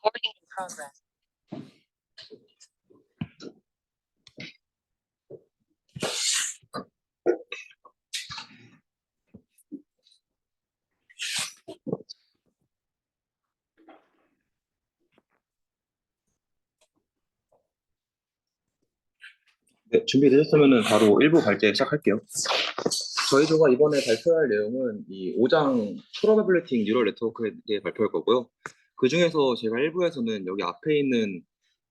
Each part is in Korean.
Recording in progress. 네, 준비되셨으면 바로 1부 발제 시작할게요. 저희 조가 이번에 발표할 내용은 이 5장 프로바빌리티 뉴럴 네트워크에 대해 발표할 거고요. 그 중에서 제가 1부에서는 여기 앞에 있는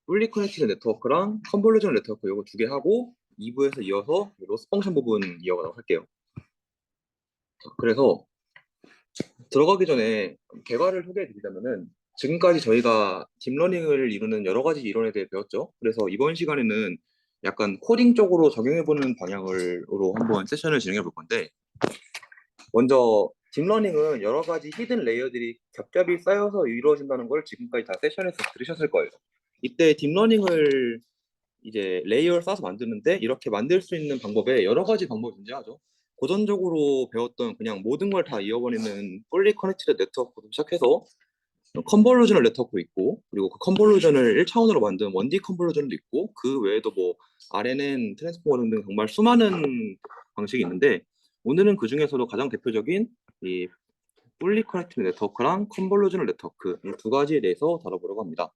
풀리 커넥티드 네트워크랑 컨볼루전 네트워크 이거 두 개 하고 2부에서 이어서 로스 펑션 부분 이어가도록 할게요. 그래서 들어가기 전에 개괄을 소개해 드리자면은 지금까지 저희가 딥러닝을 이루는 여러 가지 이론에 대해 배웠죠. 그래서 이번 시간에는 약간 코딩 쪽으로 적용해보는 방향으로 한번 세션을 진행해 볼 건데, 먼저 딥러닝은 여러 가지 히든 레이어들이 겹겹이 쌓여서 이루어진다는 걸 지금까지 다 세션에서 들으셨을 거예요. 이때 딥러닝을 이제 레이어를 쌓아서 만드는데 이렇게 만들 수 있는 방법에 여러 가지 방법이 존재하죠. 고전적으로 배웠던 그냥 모든 걸 다 이어버리는 fully connected 네트워크부터 시작해서 컨볼루전을 네트워크 있고, 그리고 그 컨볼루전을 1차원으로 만든 1D 컨볼루전도 있고, 그 외에도 뭐 RNN, 트랜스포머 등등 정말 수많은 방식이 있는데, 오늘은 그 중에서도 가장 대표적인 이 fully connected 네트워크랑 컨볼루전 네트워크 이 두 가지에 대해서 다뤄보려고 합니다.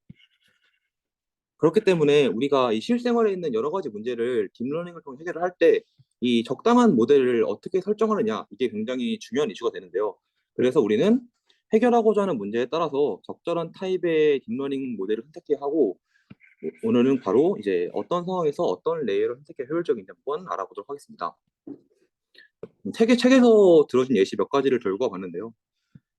그렇기 때문에 우리가 이 실생활에 있는 여러 가지 문제를 딥러닝을 통해 해결을 할 때 이 적당한 모델을 어떻게 설정하느냐, 이게 굉장히 중요한 이슈가 되는데요. 그래서 우리는 해결하고자 하는 문제에 따라서 적절한 타입의 딥러닝 모델을 선택해야 하고, 오늘은 바로 이제 어떤 상황에서 어떤 레이어를 선택해 효율적인지 한번 알아보도록 하겠습니다. 책에서 들어준 예시 몇 가지를 들고 와봤는데요.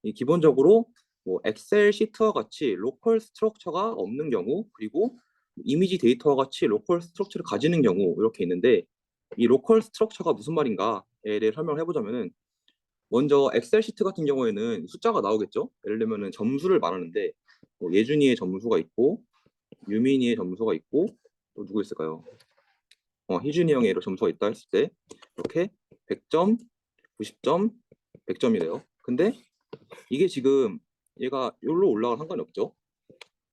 이 기본적으로 뭐 엑셀 시트와 같이 로컬 스트럭처가 없는 경우, 그리고 이미지 데이터와 같이 로컬 스트럭처를 가지는 경우 이렇게 있는데, 이 로컬 스트럭처가 무슨 말인가에 대해 설명을 해보자면은, 먼저 엑셀 시트 같은 경우에는 숫자가 나오겠죠. 예를 들면은 점수를 말하는데 뭐 예준이의 점수가 있고 유민이의 점수가 있고 또 누구 있을까요? 희준이 형의 점수가 있다 했을 때 이렇게 100점, 90점, 100점이래요. 근데 이게 지금 얘가 여기로 올라갈 상관이 없죠.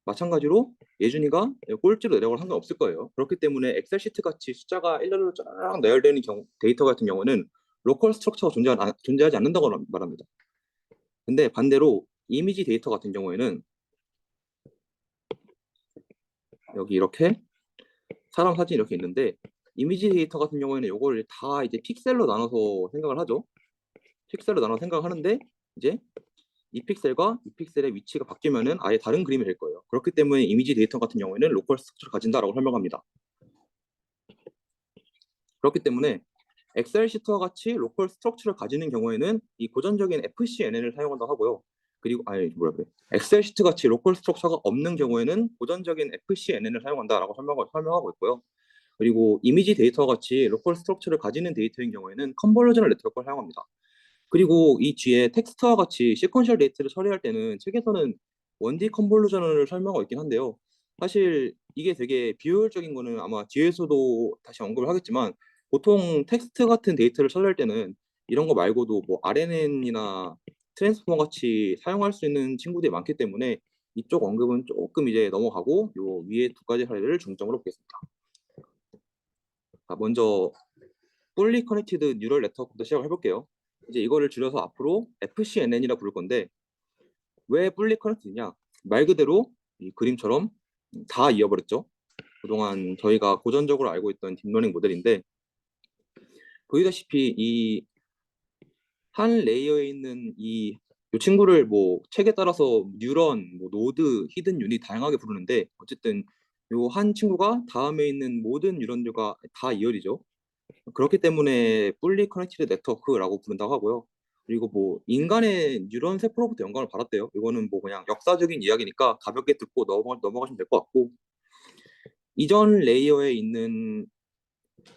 마찬가지로 예준이가 꼴찌로 내려갈 상관 없을 거예요. 그렇기 때문에 엑셀 시트 같이 숫자가 일렬로 쫙 나열되는 데이터 같은 경우는 로컬 스트럭처가 존재하지 않는다고 말합니다. 근데 반대로 이미지 데이터 같은 경우에는 여기 이렇게 사람 사진이 이렇게 있는데, 이미지 데이터 같은 경우에는 이걸 다 이제 픽셀로 나눠서 생각을 하죠. 픽셀로 나눠서 생각을 하는데, 이제 이 픽셀과 이 픽셀의 위치가 바뀌면은 아예 다른 그림이 될 거예요. 그렇기 때문에 이미지 데이터 같은 경우에는 로컬 스트럭처를 가진다라고 설명합니다. 그렇기 때문에 엑셀 시트와 같이 로컬 스트럭처를 가지는 경우에는 이 고전적인 FCNN을 사용한다고 하고요. 그리고 엑셀 시트 같이 로컬 스트럭처가 없는 경우에는 고전적인 FCNN을 사용한다라고 설명하고 있고요. 그리고 이미지 데이터와 같이 로컬 스트럭처를 가지는 데이터인 경우에는 컨볼루전을 네트워크를 사용합니다. 그리고 이 뒤에 텍스트와 같이 시퀀셜 데이터를 처리할 때는 책에서는 1D 컨볼루전을 설명하고 있긴 한데요. 사실 이게 되게 비효율적인 거는 아마 뒤에서도 다시 언급을 하겠지만, 보통 텍스트 같은 데이터를 처리할 때는 이런 거 말고도 뭐 RNN이나 트랜스포머 같이 사용할 수 있는 친구들이 많기 때문에 이쪽 언급은 조금 이제 넘어가고 요 위에 두 가지 사례를 중점으로 보겠습니다. 자, 먼저 fully connected neural network부터 시작을 해볼게요. 이제 이거를 줄여서 앞으로 FCNN이라 부를 건데, 왜 fully connected냐? 말 그대로 이 그림처럼 다 이어버렸죠. 그동안 저희가 고전적으로 알고 있던 딥러닝 모델인데, 보이다시피 이 한 레이어에 있는 이 친구를 뭐 책에 따라서 뉴런, 뭐 노드, 히든 유닛 다양하게 부르는데, 어쨌든 요 한 친구가 다음에 있는 모든 뉴런들과 다 이어지죠. 그렇기 때문에 fully connected network라고 부른다고 하고요. 그리고 뭐 인간의 뉴런 세포로부터 영감을 받았대요. 이거는 뭐 그냥 역사적인 이야기니까 가볍게 듣고 넘어가시면 될 것 같고, 이전 레이어에 있는,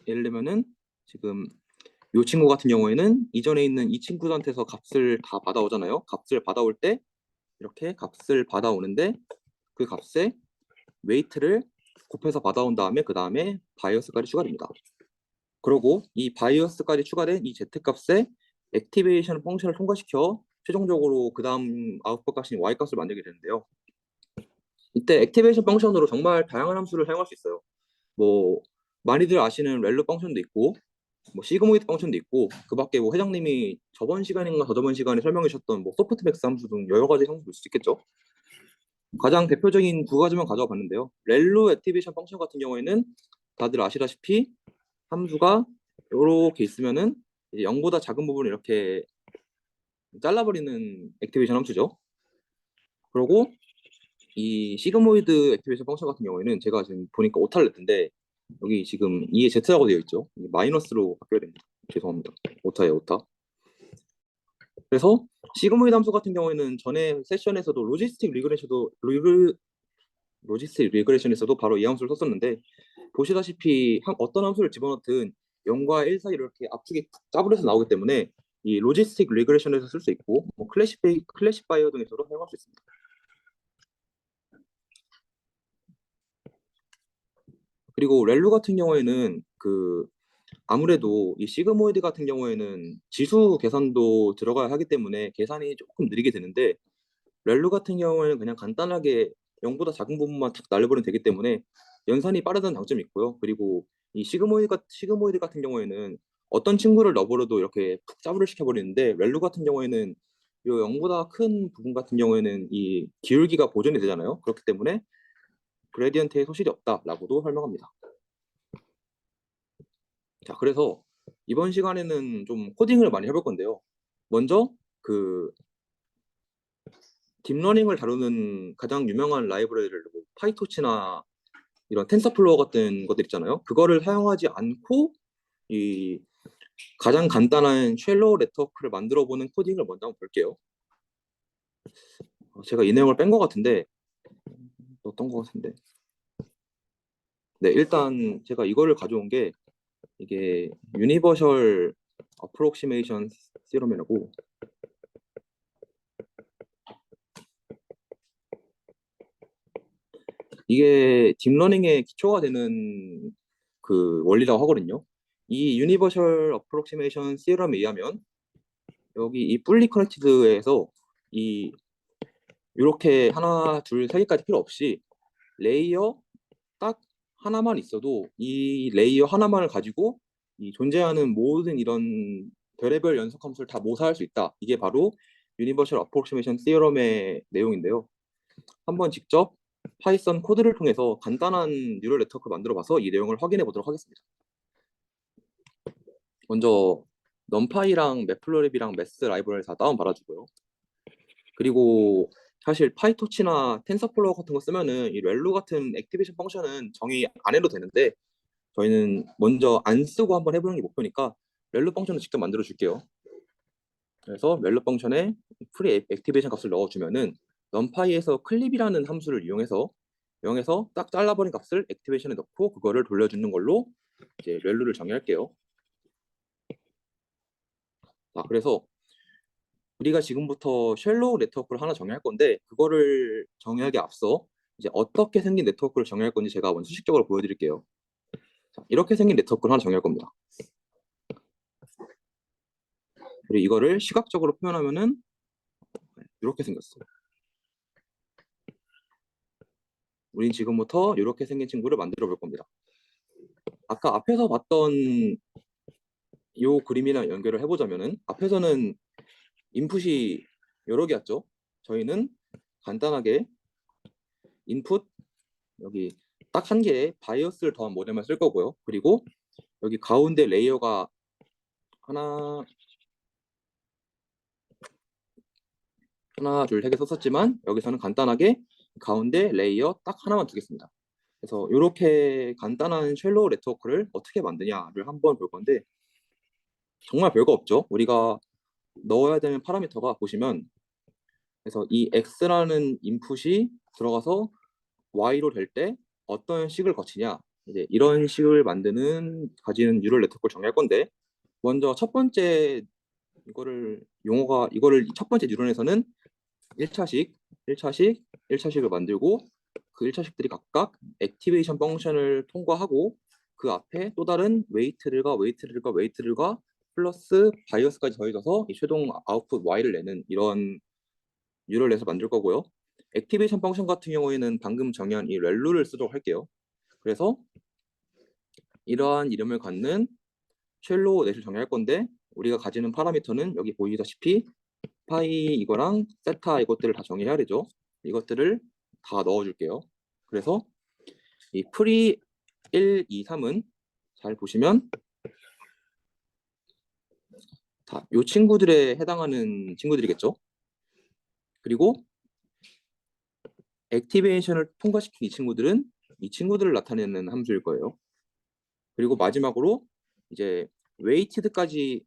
예를 들면은 지금 이 친구 같은 경우에는 이전에 있는 이 친구들한테서 값을 다 받아오잖아요. 값을 받아올 때 이렇게 값을 받아오는데, 그 값에 웨이트를 곱해서 받아온 다음에 그 다음에 바이어스까지 추가됩니다. 그리고 이 바이어스까지 추가된 이 z값에 액티베이션 펑션을 통과시켜 최종적으로 그 다음 아웃풋 값인 y값을 만들게 되는데요. 이때 액티베이션 펑션으로 정말 다양한 함수를 사용할 수 있어요. 뭐 많이들 아시는 렐로 펑션도 있고 뭐 시그모이드 펑션도 있고 그밖에 뭐 회장님이 저번 시간인가 저저번 시간에 설명해 주셨던 뭐 소프트맥스 함수 등 여러 가지 함수 볼 수 있겠죠. 가장 대표적인 두 가지만 가져와 봤는데요. 렐로 액티베이션 펑션 같은 경우에는 다들 아시다시피 함수가 이렇게 있으면은 이제 0보다 작은 부분을 이렇게 잘라버리는 액티베이션 함수죠. 그리고 이 시그모이드 액티베이션 펑션 같은 경우에는 제가 지금 보니까 오타를 냈는데 여기 지금 2에 Z라고 되어 있죠. 마이너스로 바뀌어야 됩니다. 죄송합니다. 오타예요, 오타. 그래서 시그모이드 함수 같은 경우에는 전에 세션에서도 로지스틱 리그레션에서도 바로 이 함수를 썼었는데 보시다시피 어떤 함수를 집어넣든 0과 1 사이 이렇게 압축이 짜부려서 나오기 때문에 이 로지스틱 리그레션에서 쓸 수 있고 뭐 클래시파이어 등에서도 사용할 수 있습니다. 그리고 렐루 같은 경우에는 아무래도 이 시그모이드 같은 경우에는 지수 계산도 들어가야 하기 때문에 계산이 조금 느리게 되는데 렐루 같은 경우에는 그냥 간단하게 0보다 작은 부분만 탁 날려버리면 되기 때문에 연산이 빠르다는 장점이 있고요. 그리고 이 시그모이드 같은 경우에는 어떤 친구를 넣어버려도 이렇게 푹 짜부를 시켜버리는데 렐루 같은 경우에는 이 0보다 큰 부분 같은 경우에는 이 기울기가 보존이 되잖아요. 그렇기 때문에 그레디언트의 소실이 없다라고도 설명합니다. 자, 그래서 이번 시간에는 좀 코딩을 많이 해볼 건데요. 먼저 딥러닝을 다루는 가장 유명한 라이브러리를 뭐 파이토치나 이런 텐서플로어 같은 것들 있잖아요. 그거를 사용하지 않고 이 가장 간단한 쉘로우 네트워크를 만들어 보는 코딩을 먼저 한번 볼게요. 제가 이 내용을 뺀 것 같은데 어떤 것 같은데 네, 일단 제가 이거를 가져온 게 이게 유니버셜 어프록시메이션 시럼이라고 이게 딥러닝의 기초가 되는 원리라고 하거든요. 이 유니버셜 어프록시메이션 시럼에 의하면 여기 이 풀리 커넥티드에서 이 이렇게 하나, 둘, 세 개까지 필요 없이 레이어 딱 하나만 있어도 이 레이어 하나만을 가지고 이 존재하는 모든 이런 별의별 연속 함수를 다 모사할 수 있다. 이게 바로 유니버셜 어프록시메이션 시럼의 내용인데요. 한번 직접 파이썬 코드를 통해서 간단한 뉴럴 네트워크를 만들어 봐서 이 내용을 확인해 보도록 하겠습니다. 먼저 넘파이랑 매플로랩이랑 매스 라이브러리 다 다운 받아주고요. 그리고 사실 파이토치나 텐서플로어 같은 거 쓰면은 이 렐루 같은 액티베이션 펑션은 정의 안 해도 되는데 저희는 먼저 안 쓰고 한번 해보는 게 목표니까 렐루 펑션을 직접 만들어 줄게요. 그래서 렐루 펑션에 프리 액티베이션 값을 넣어주면은 넘파이에서 클립이라는 함수를 이용해서 0에서 딱 잘라버린 값을 액티베이션에 넣고 그거를 돌려주는 걸로 이제 렐루를 정의할게요. 자, 그래서 우리가 지금부터 쉘로우 네트워크를 하나 정의할 건데 그거를 정의하기 앞서 이제 어떻게 생긴 네트워크를 정의할 건지 제가 먼저 수식적으로 보여드릴게요. 자, 이렇게 생긴 네트워크를 하나 정의할 겁니다. 그리고 이거를 시각적으로 표현하면은 이렇게 생겼어. 우린 지금부터 이렇게 생긴 친구를 만들어 볼 겁니다. 아까 앞에서 봤던 이 그림이랑 연결을 해보자면은 앞에서는 인풋이 여러 개였죠. 저희는 간단하게 인풋 여기 딱 한 개의 바이오스를 더한 모델만 쓸 거고요. 그리고 여기 가운데 레이어가 하나 둘 세 개 썼었지만 여기서는 간단하게 가운데 레이어 딱 하나만 두겠습니다. 그래서 이렇게 간단한 쉘로우 네트워크를 어떻게 만드냐를 한번 볼 건데 정말 별거 없죠. 우리가 넣어야 되는 파라미터가 보시면 그래서 이 x라는 인풋이 들어가서 y로 될 때 어떤 식을 거치냐 이제 이런 식을 가지는 뉴럴 네트워크를 정의할 건데 먼저 첫 번째 이거를 첫 번째 뉴런에서는 1차식, 1차식, 1차식을 만들고 그 1차식들이 각각 액티베이션 펑션을 통과하고 그 앞에 또 다른 웨이트들과 플러스 바이어스까지 더해져서 이 최종 아웃풋 y를 내는 이런 뉴럴 넷을 만들 거고요. 액티베이션 펑션 같은 경우에는 방금 정의한 이 렐루를 쓰도록 할게요. 그래서 이러한 이름을 갖는 쉘로 넷을 정의할 건데 우리가 가지는 파라미터는 여기 보이다시피 파이 이거랑 세타 이것들을 다 정의해야 되죠. 이것들을 다 넣어줄게요. 그래서 이 프리 1, 2, 3은 잘 보시면 다 이 친구들에 해당하는 친구들이겠죠. 그리고 액티베이션을 통과시킨 이 친구들은 이 친구들을 나타내는 함수일 거예요. 그리고 마지막으로 이제 웨이티드까지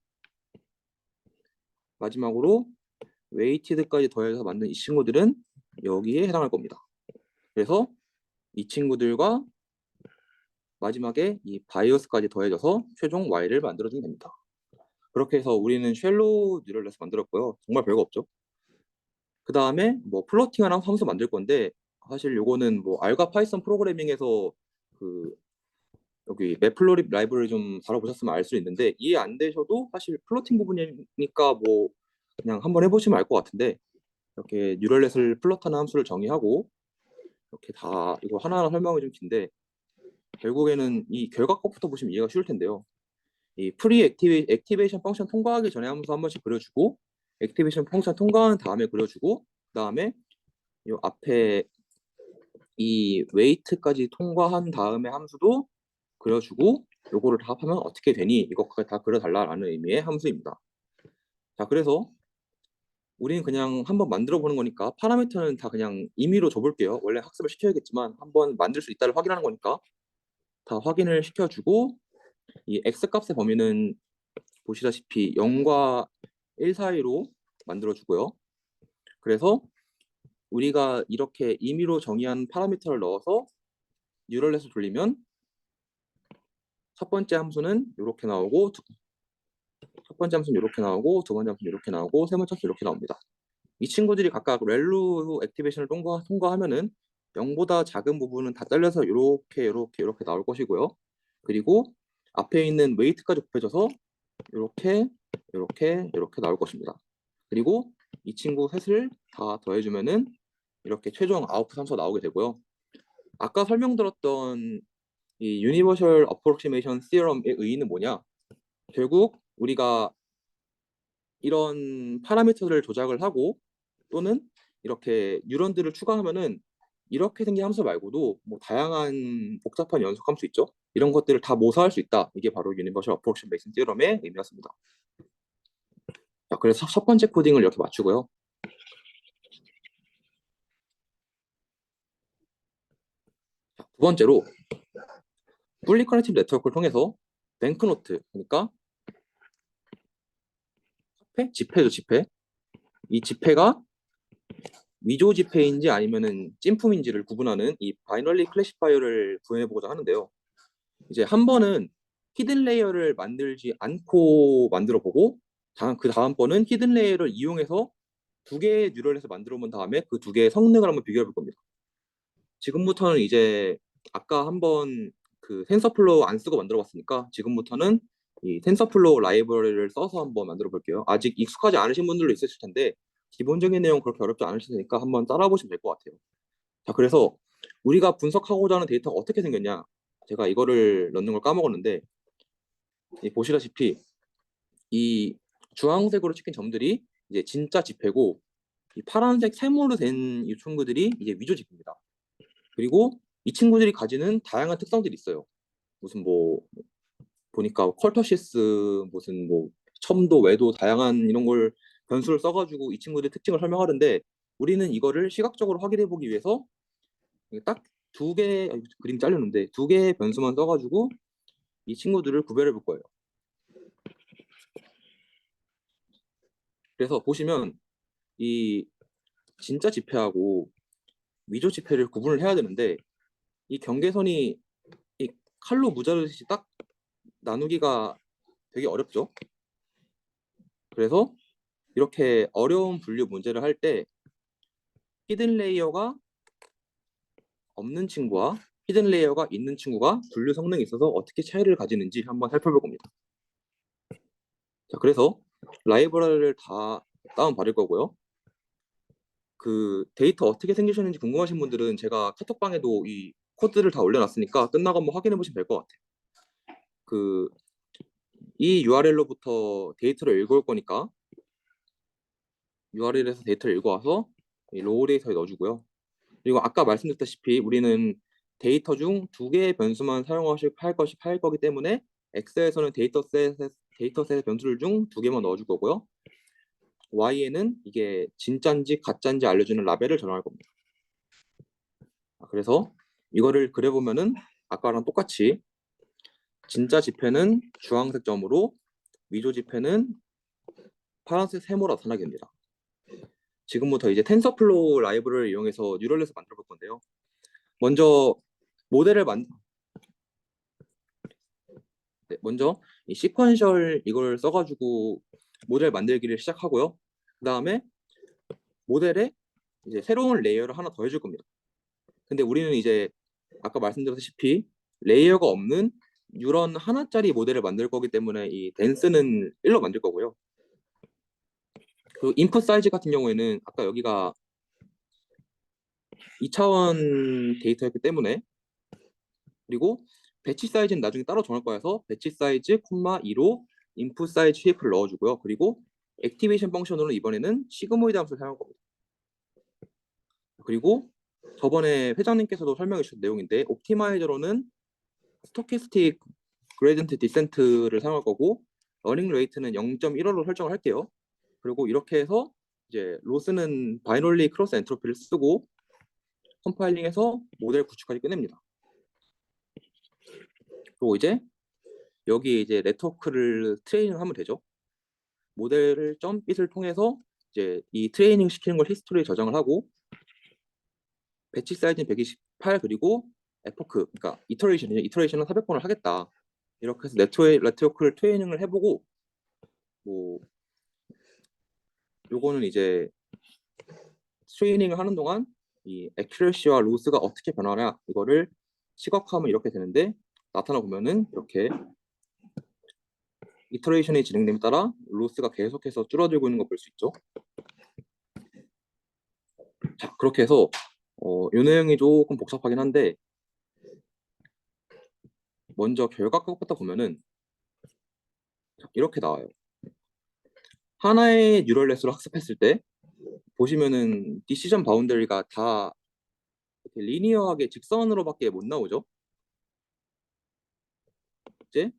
더해서 만든 이 친구들은 여기에 해당할 겁니다. 그래서 이 친구들과 마지막에 이 바이어스까지 더해져서 최종 y를 만들어주면 됩니다. 그렇게 해서 우리는 쉘로 뉴럴넷을 만들었고요. 정말 별거 없죠. 그 다음에 뭐 플로팅하는 함수 만들 건데 사실 요거는 뭐 알과 파이썬 프로그래밍에서 그 여기 매플로립 라이브러리 좀 다뤄보셨으면 알 수 있는데 이해 안 되셔도 사실 플로팅 부분이니까 뭐 그냥 한번 해보시면 알 것 같은데 이렇게 뉴럴넷을 플롯하는 함수를 정의하고 이렇게 다 이거 하나하나 설명이 좀 긴데 결국에는 이 결과 것부터 보시면 이해가 쉬울 텐데요. 이 프리 액티베이션 펑션 통과하기 전에 함수 한 번씩 그려주고 액티베이션 펑션 통과한 다음에 그려주고 그다음에 이 앞에 이 웨이트까지 통과한 다음에 함수도 그려주고 요거를 다 합하면 어떻게 되니 이거까지 다 그려달라라는 의미의 함수입니다. 자, 그래서 우리는 그냥 한번 만들어 보는 거니까 파라미터는 다 그냥 임의로 줘볼게요. 원래 학습을 시켜야겠지만 한번 만들 수 있다를 확인하는 거니까 다 확인을 시켜주고 이 x 값의 범위는 보시다시피 0과 1 사이로 만들어주고요. 그래서 우리가 이렇게 임의로 정의한 파라미터를 넣어서 뉴럴넷을 돌리면 첫 번째 함수는 이렇게 나오고 첫 번째 함수는 이렇게 나오고 두 번째 함수는 이렇게 나오고 세 번째 함수는 이렇게 나옵니다. 이 친구들이 각각 렐루 액티베이션을 통과하면은 0보다 작은 부분은 다 잘려서 이렇게 나올 것이고요. 그리고 앞에 있는 웨이트까지 곱해져서 이렇게 나올 것입니다. 그리고 이 친구 셋을 다 더해주면은 이렇게 최종 아웃풋 함수가 나오게 되고요. 아까 설명드렸던 이 유니버셜 어프로크시메이션 시어럼의 의의는 뭐냐? 결국 우리가 이런 파라미터를 조작을 하고 또는 이렇게 뉴런들을 추가하면은 이렇게 생긴 함수 말고도 뭐 다양한 복잡한 연속 함수 있죠. 이런 것들을 다 모사할 수 있다. 이게 바로 유니버셜 어프로크시메이션 시어럼의 의미였습니다. 자, 그래서 첫 번째 코딩을 이렇게 맞추고요. 자, 두 번째로 풀리 커넥티브 네트워크를 통해서 뱅크노트, 그러니까 지폐죠, 지폐. 이 지폐가 위조 지폐인지 아니면은 찐품인지를 구분하는 이 바이너리 클래시파이어를 구현해 보고자 하는데요. 이제 한 번은 히든 레이어를 만들지 않고 만들어 보고 그 다음 번은 히든 레이어를 이용해서 두 개의 뉴럴넷을 만들어 본 다음에 그 두 개의 성능을 한번 비교해 볼 겁니다. 지금부터는 이제 아까 한번 그 텐서플로우 안 쓰고 만들어 봤으니까 지금부터는 이 텐서플로우 라이브러리를 써서 한번 만들어 볼게요. 아직 익숙하지 않으신 분들도 있으실 텐데 기본적인 내용 그렇게 어렵지 않으실 테니까 한번 따라 보시면 될 것 같아요. 자, 그래서 우리가 분석하고자 하는 데이터가 어떻게 생겼냐? 제가 이거를 넣는 걸 까먹었는데 보시다시피 이 주황색으로 찍힌 점들이 이제 진짜 지폐고 이 파란색 세모로 된 이 친구들이 이제 위조 지폐입니다. 그리고 이 친구들이 가지는 다양한 특성들이 있어요. 무슨 뭐 보니까 컬터시스 무슨 뭐 첨도 외도 다양한 이런 걸 변수를 써가지고 이 친구들 특징을 설명하는데 우리는 이거를 시각적으로 확인해 보기 위해서 딱 두 개 그림 잘렸는데 두 개의 변수만 써가지고 이 친구들을 구별해 볼 거예요. 그래서 보시면 이 진짜 지폐하고 위조 지폐를 구분을 해야 되는데 이 경계선이 이 칼로 무자르듯이 딱 나누기가 되게 어렵죠. 그래서 이렇게 어려운 분류 문제를 할 때 히든 레이어가 없는 친구와 히든 레이어가 있는 친구가 분류 성능이 있어서 어떻게 차이를 가지는지 한번 살펴볼 겁니다. 자, 그래서 라이브러리를 다 다운받을 거고요. 그 데이터 어떻게 생기셨는지 궁금하신 분들은 제가 카톡방에도 이 코드를 다 올려놨으니까 끝나고 한번 확인해 보시면 될 것 같아요. 그 이 URL로부터 데이터를 읽어올 거니까 URL에서 데이터를 읽어와서 이 로우 데이터에 넣어주고요. 그리고 아까 말씀드렸다시피 우리는 데이터 중 두 개의 변수만 할 거기 때문에 엑셀에서는 데이터셋의 변수를 중 두 개만 넣어줄 거고요. Y에는 이게 진짜인지 가짜인지 알려주는 라벨을 전환할 겁니다. 그래서 이거를 그려보면은 아까랑 똑같이 진짜 지폐는 주황색 점으로 위조 지폐는 파란색 세모로 나타나게 됩니다. 지금부터 이제 텐서플로우 라이브러리를 이용해서 뉴럴넷을 만들어 볼 건데요. 먼저 모델을 먼저 이 시퀀셜 이걸 써가지고 모델 만들기를 시작하고요. 그 다음에 모델에 이제 새로운 레이어를 하나 더 해줄 겁니다. 근데 우리는 이제 아까 말씀드렸다시피 레이어가 없는 뉴런 하나짜리 모델을 만들 거기 때문에 이 덴스는 1로 만들 거고요. 그 인풋 사이즈 같은 경우에는 아까 여기가 2차원 데이터였기 때문에 그리고 배치 사이즈는 나중에 따로 정할 거여서 배치 사이즈, 2로 인풋 사이즈 쉐이프를 넣어주고요. 그리고 액티베이션 펑션으로 이번에는 시그모이드 함수를 사용할 겁니다. 그리고 저번에 회장님께서도 설명해 주신 내용인데 옵티마이저로는 스토캐스틱 그레디언트 디센트를 사용할 거고 러닝 레이트는 0.15로 설정을 할게요. 그리고 이렇게 해서 이제 로스는 바이널리 크로스 엔트로피를 쓰고 컴파일링해서 모델 구축까지 끝냅니다. 그리고 이제 여기 이제 네트워크를 트레이닝 하면 되죠. 모델을 점빗을 통해서 이제 이 트레이닝 시키는 걸 히스토리에 저장을 하고 배치 사이즈는 128 그리고 에포크 그러니까 이터레이션은 400번을 하겠다. 이렇게 해서 네트워크를 트레이닝을 해보고 뭐 요거는 이제 트레이닝을 하는 동안 이 액큐러시와 로스가 어떻게 변하냐 이거를 시각화하면 이렇게 되는데 나타나 보면은 이렇게 이터레이션이 진행됨에 따라 로스가 계속해서 줄어들고 있는 거 볼 수 있죠. 자 그렇게 해서 이 내용이 조금 복잡하긴 한데 먼저 결과 것부터 보면은 이렇게 나와요. 하나의 뉴럴넷으로 학습했을 때 보시면은 디시전 바운더리가 다 이렇게 리니어하게 직선으로밖에 못 나오죠. 이제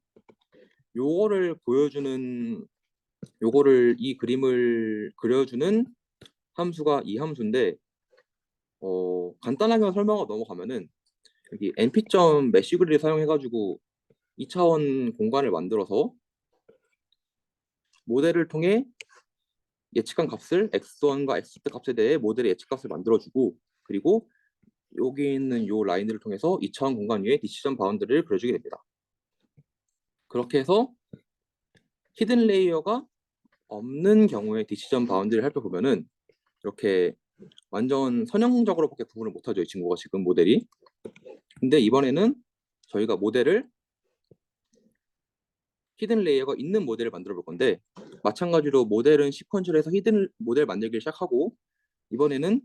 이 그림을 그려주는 함수가 이 함수인데 간단하게 설명하고 넘어가면은 여기 np.mesh그리를 사용해가지고 2차원 공간을 만들어서 모델을 통해 예측한 값을 x1과 x2 값에 대해 모델의 예측값을 만들어주고 그리고 여기 있는 이 라인들을 통해서 2차원 공간 위에 디시전 바운드를 그려주게 됩니다. 그렇게 해서 히든 레이어가 없는 경우에 디시전 바운드를 살펴보면은 이렇게 완전 선형적으로밖에 구분을 못하죠. 이 친구가 지금 모델이. 근데 이번에는 저희가 히든 레이어가 있는 모델을 만들어 볼 건데 마찬가지로 모델은 시퀀셜에서 히든 모델 만들기를 시작하고 이번에는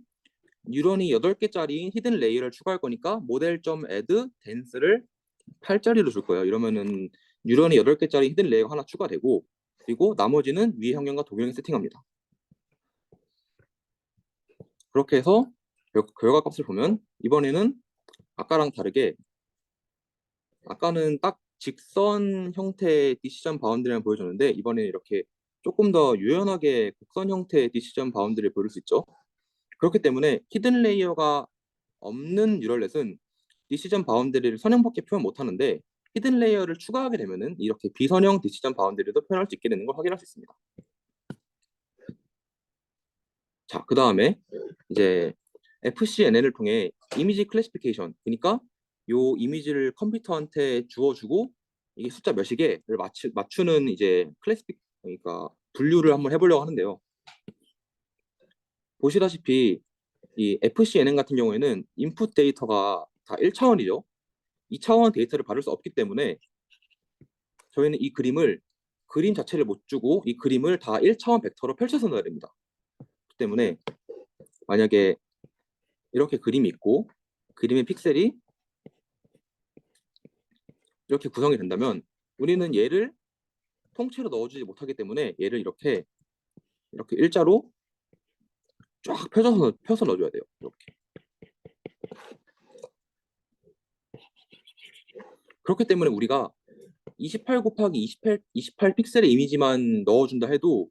뉴런이 8개짜리 히든 레이어를 추가할 거니까 모델.add dense를 8짜리로 줄 거예요. 이러면은 뉴런이 8개짜리 히든 레이어가 하나 추가되고 그리고 나머지는 위의 환경과 동일하게 세팅합니다. 그렇게 해서 결과값을 보면 이번에는 아까랑 다르게 아까는 딱 직선 형태의 디시전 바운드리만 보여줬는데 이번에는 이렇게 조금 더 유연하게 곡선 형태의 디시전 바운드리를 보일 수 있죠. 그렇기 때문에 히든 레이어가 없는 뉴럴넷은 디시전 바운드리를 선형밖에 표현 못하는데 히든 레이어를 추가하게 되면은 이렇게 비선형 디시전 바운드리도 표현할 수 있게 되는 걸 확인할 수 있습니다. 자, 그 다음에 이제 FCNN을 통해 이미지 클래시피케이션 그러니까 요 이미지를 컴퓨터한테 주어주고 이게 숫자 몇이게를 맞추는 이제 그러니까 분류를 한번 해보려고 하는데요. 보시다시피 이 FCNN 같은 경우에는 인풋 데이터가 다 1차원이죠. 2차원 데이터를 받을 수 없기 때문에 저희는 이 그림 자체를 못 주고 이 그림을 다 1차원 벡터로 펼쳐서 넣어야 됩니다. 그렇기 때문에 만약에 이렇게 그림이 있고 그림의 픽셀이 이렇게 구성이 된다면 우리는 얘를 통째로 넣어주지 못하기 때문에 얘를 이렇게 일자로 쫙 펴서 넣어줘야 돼요. 이렇게. 그렇기 때문에 우리가 28 곱하기 28 픽셀의 이미지만 넣어준다 해도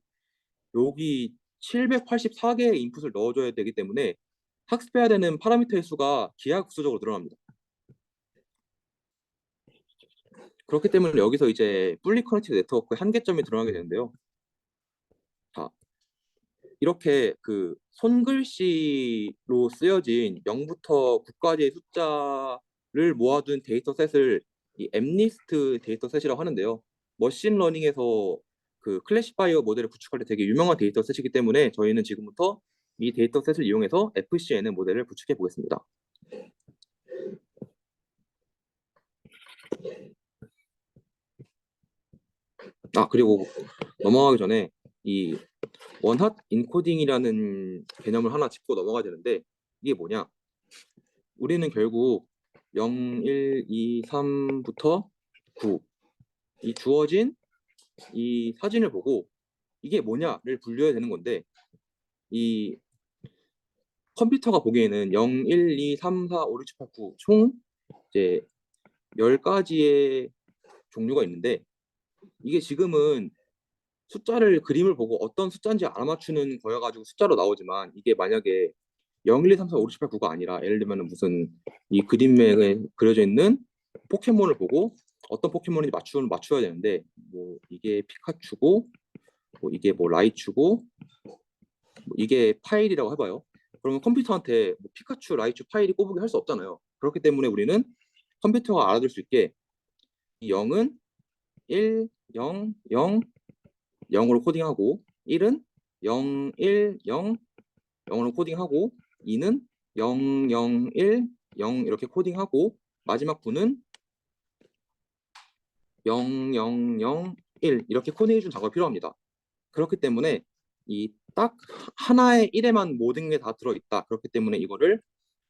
여기 784개의 인풋을 넣어줘야 되기 때문에 학습해야 되는 파라미터의 수가 기하급수적으로 늘어납니다. 그렇기 때문에 여기서 이제 fully connected 네트워크의 한계점이 드러나게 되는데요. 자, 이렇게 그 손글씨로 쓰여진 0부터 9까지의 숫자를 모아둔 데이터셋을 이 MNIST 데이터셋이라고 하는데요. 머신러닝에서 그 클래시파이어 모델을 구축할 때 되게 유명한 데이터셋이기 때문에 저희는 지금부터 이 데이터셋을 이용해서 FCNN 모델을 구축해 보겠습니다. 그리고 넘어가기 전에 이 원핫 인코딩이라는 개념을 하나 짚고 넘어가야 되는데 이게 뭐냐? 우리는 결국 0, 1, 2, 3부터 9 이 주어진 이 사진을 보고 이게 뭐냐를 분류해야 되는 건데 이 컴퓨터가 보기에는 0, 1, 2, 3, 4, 5, 6, 7, 8, 9 총 이제 10가지의 종류가 있는데 이게 지금은 숫자를 그림을 보고 어떤 숫자인지 알아맞추는 거여가지고 숫자로 나오지만 이게 만약에 0, 1, 2, 3, 4, 5, 6, 7, 8, 9가 아니라 예를 들면 무슨 이 그림에 그려져 있는 포켓몬을 보고 어떤 포켓몬인지 맞춰야 되는데 뭐 이게 피카츄고 뭐 이게 뭐 라이츄고 뭐 이게 파일이라고 해봐요. 그러면 컴퓨터한테 뭐 피카츄, 라이츄, 파일이 꼬부기 할 수 없잖아요. 그렇기 때문에 우리는 컴퓨터가 알아들 수 있게 이 0은 1, 0, 0, 0으로 코딩하고 1은 0, 1, 0, 0으로 코딩하고 2는 0, 0, 1, 0 이렇게 코딩하고 마지막 9는 0, 0, 0, 1 이렇게 코딩해준 작업이 필요합니다. 그렇기 때문에 이 딱 하나의 1에만 모든 게 다 들어있다. 그렇기 때문에 이거를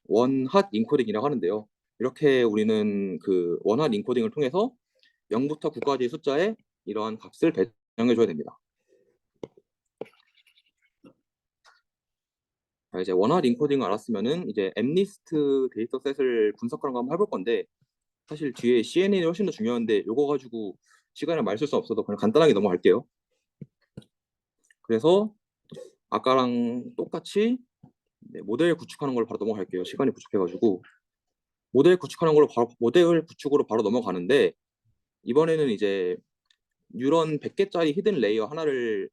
원핫 인코딩이라고 하는데요. 이렇게 우리는 그 원핫 인코딩을 통해서 0부터 9까지의 숫자에 이러한 값을 배정해줘야 됩니다. 이제 원활 인코딩을 알았으면은 이제 MNIST 데이터셋을 분석하는 거 한번 해볼 건데 사실 뒤에 CNN이 훨씬 더 중요한데 이거 가지고 시간을 많이 쓸 수 없어서 그냥 간단하게 넘어갈게요. 그래서 아까랑 똑같이 모델 구축하는 걸 바로 넘어갈게요. 시간이 부족해가지고 모델 구축하는 걸로 바로 모델 구축으로 바로 넘어가는데 이번에는 이제 뉴런 100개짜리 히든 레이어 하나를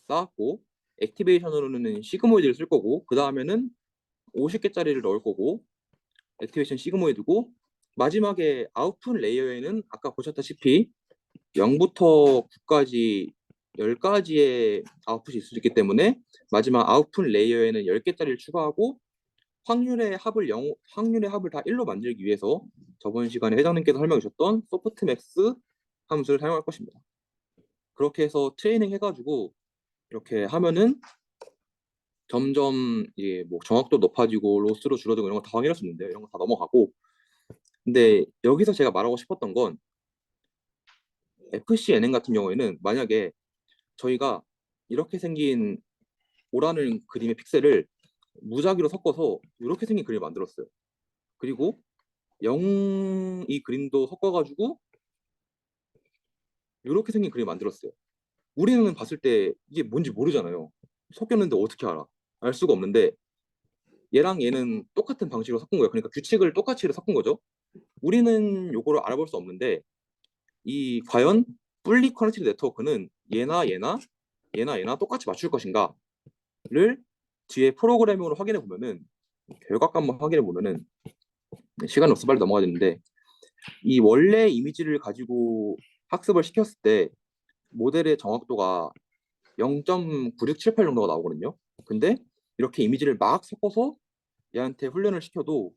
쌓았고 액티베이션으로는 시그모이드를 쓸 거고 그 다음에는 50개짜리를 넣을 거고 액티베이션 시그모이드고 마지막에 아웃풋 레이어에는 아까 보셨다시피 0부터 9까지 10가지의 아웃풋이 있을 수 있기 때문에 마지막 아웃풋 레이어에는 10개짜리를 추가하고 확률의 합을 다 1로 만들기 위해서 저번 시간에 회장님께서 설명해 주셨던 소프트맥스 함수를 사용할 것입니다. 그렇게 해서 트레이닝 해가지고 이렇게 하면은 점점 이게 뭐 정확도 높아지고 로스로 줄어들고 이런 거 다 확인할 수 있는데 이런 거 다 넘어가고 근데 여기서 제가 말하고 싶었던 건 FCNN 같은 경우에는 만약에 저희가 이렇게 생긴 오라는 그림의 픽셀을 무작위로 섞어서 이렇게 생긴 그림을 만들었어요. 그리고 0 이 그림도 섞어가지고 이렇게 생긴 그림을 만들었어요. 우리는 봤을 때 이게 뭔지 모르잖아요. 섞였는데 어떻게 알아? 알 수가 없는데 얘랑 얘는 똑같은 방식으로 섞은 거예요. 그러니까 규칙을 똑같이 섞은 거죠. 우리는 요거를 알아볼 수 없는데 이 과연 fully connected 네트워크는 얘나 똑같이 맞출 것인가를 뒤에 프로그래밍으로 확인해 보면은 결과값 한번 확인해 보면은 시간이 없어 빨리 넘어가야 되는데 이 원래 이미지를 가지고 학습을 시켰을 때 모델의 정확도가 0.9678 정도가 나오거든요. 근데 이렇게 이미지를 막 섞어서 얘한테 훈련을 시켜도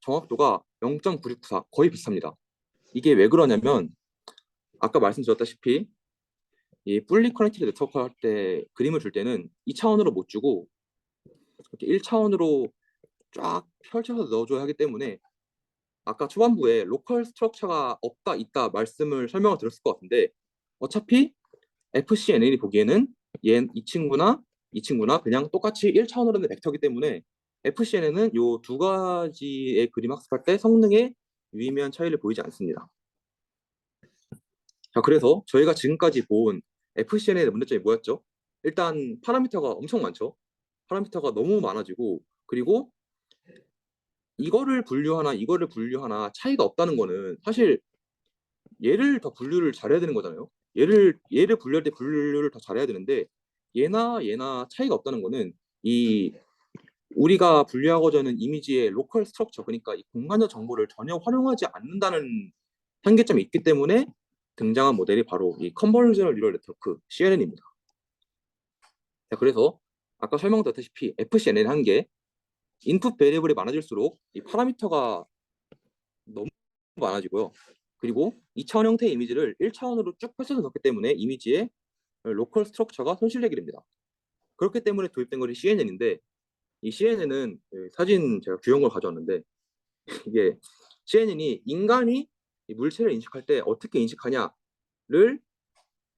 정확도가 0.9694 거의 비슷합니다. 이게 왜 그러냐면 아까 말씀드렸다시피 이 fully connected 네트워크 할 때 그림을 줄 때는 2차원으로 못 주고 이렇게 1차원으로 쫙 펼쳐서 넣어줘야 하기 때문에 아까 초반부에 로컬 스트럭처가 없다 있다 말씀을 설명을 드렸을 것 같은데 어차피 FCNN이 보기에는 이 친구나 그냥 똑같이 1차원으로 있는 벡터이기 때문에 FCNN은 이 두 가지의 그림 학습할 때 성능에 유의미한 차이를 보이지 않습니다. 자, 그래서 저희가 지금까지 본 FCNN의 문제점이 뭐였죠? 일단 파라미터가 엄청 많죠. 파라미터가 너무 많아지고 그리고 이거를 분류하나 차이가 없다는 거는 사실 얘를 더 분류를 잘해야 되는 거잖아요. 얘를 분류할 때 분류를 더 잘해야 되는데 얘나 차이가 없다는 거는 이 우리가 분류하고자 하는 이미지의 로컬 스트럭처 그러니까 이 공간적 정보를 전혀 활용하지 않는다는 한계점이 있기 때문에 등장한 모델이 바로 이 컨볼루셔널 뉴럴 네트워크 CNN입니다. 자, 그래서 아까 설명드렸다시피 FCNN 한 게 인풋 베리어블이 많아질수록 이 파라미터가 너무 많아지고요. 그리고 2차원 형태의 이미지를 1차원으로 쭉 펼쳐서 넣기 때문에 이미지의 로컬 스트럭처가 손실되게 됩니다. 그렇기 때문에 도입된 것이 CNN인데 이 CNN은 사진 제가 구형 걸 가져왔는데 이게 CNN이 인간이 이 물체를 인식할 때 어떻게 인식하냐를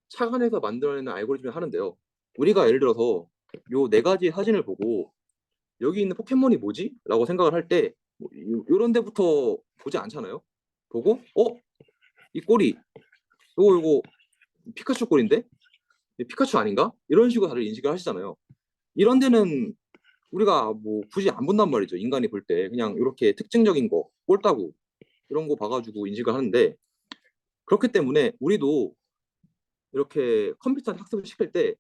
착안해서 만들어내는 알고리즘을 하는데요. 우리가 예를 들어서 요 네 가지 사진을 보고 여기 있는 포켓몬이 뭐지? 라고 생각을 할 때 요런 데부터 보지 않잖아요. 보고 이 꼬리 요거 피카츄 꼴인데 피카츄 아닌가? 이런 식으로 다들 인식을 하시잖아요. 이런 데는 우리가 뭐 굳이 안 본단 말이죠. 인간이 볼 때 그냥 이렇게 특징적인 거, 꼴따구 이런 거 봐가지고 인식을 하는데 그렇기 때문에 우리도 이렇게 컴퓨터 학습을 시킬 때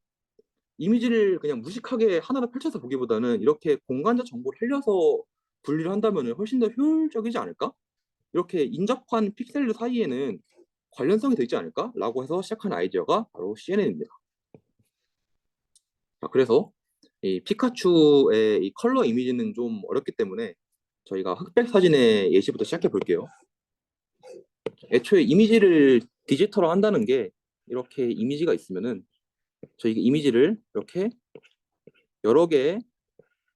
이미지를 그냥 무식하게 하나로 펼쳐서 보기보다는 이렇게 공간적 정보를 흘려서 분리를 한다면 훨씬 더 효율적이지 않을까? 이렇게 인접한 픽셀들 사이에는 관련성이 더 있지 않을까? 라고 해서 시작한 아이디어가 바로 CNN입니다. 자, 그래서 이 피카츄의 이 컬러 이미지는 좀 어렵기 때문에 저희가 흑백 사진의 예시부터 시작해 볼게요. 애초에 이미지를 디지털화 한다는 게 이렇게 이미지가 있으면은 저희 이미지를 이렇게 여러 개의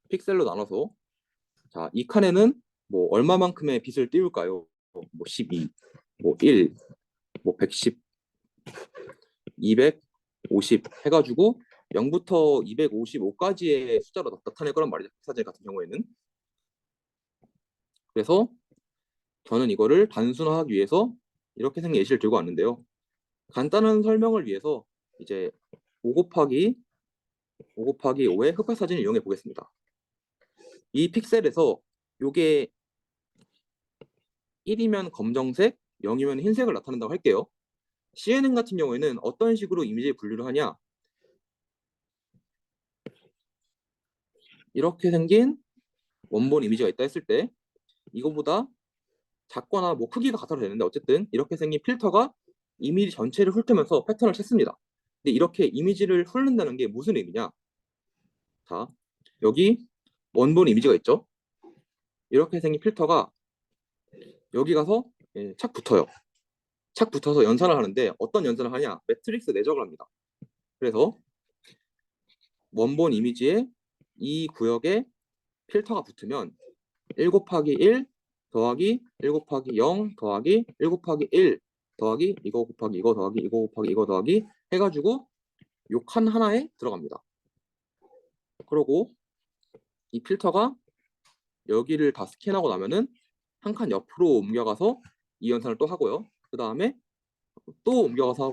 픽셀로 나눠서 자, 이 칸에는 뭐 얼마만큼의 빛을 띄울까요? 뭐 12, 뭐 1, 뭐 110, 250 해가지고 0부터 255까지의 숫자로 나타낼 거란 말이죠. 사진 같은 경우에는. 그래서 저는 이거를 단순화하기 위해서 이렇게 생긴 예시를 들고 왔는데요. 간단한 설명을 위해서 이제 5 곱하기 5의 흑백 사진을 이용해 보겠습니다. 이 픽셀에서 요게 1이면 검정색, 0이면 흰색을 나타낸다고 할게요. CNN 같은 경우에는 어떤 식으로 이미지 분류를 하냐? 이렇게 생긴 원본 이미지가 있다 했을 때 이거보다 작거나 뭐 크기가 같아도 되는데 어쨌든 이렇게 생긴 필터가 이미지 전체를 훑으면서 패턴을 찾습니다. 근데 이렇게 이미지를 훑는다는 게 무슨 의미냐? 자, 여기 원본 이미지가 있죠? 이렇게 생긴 필터가 여기 가서 착 붙어요. 착 붙어서 연산을 하는데 어떤 연산을 하냐? 매트릭스 내적을 합니다. 그래서 원본 이미지에 이 구역에 필터가 붙으면 1 곱하기 1 더하기 1 곱하기 0 더하기 1 곱하기 1 더하기 이거 곱하기 이거 더하기 이거 곱하기 이거 더하기 해가지고 요 칸 하나에 들어갑니다. 그리고 이 필터가 여기를 다 스캔하고 나면은 한 칸 옆으로 옮겨가서 이 연산을 또 하고요. 그 다음에 또 옮겨가서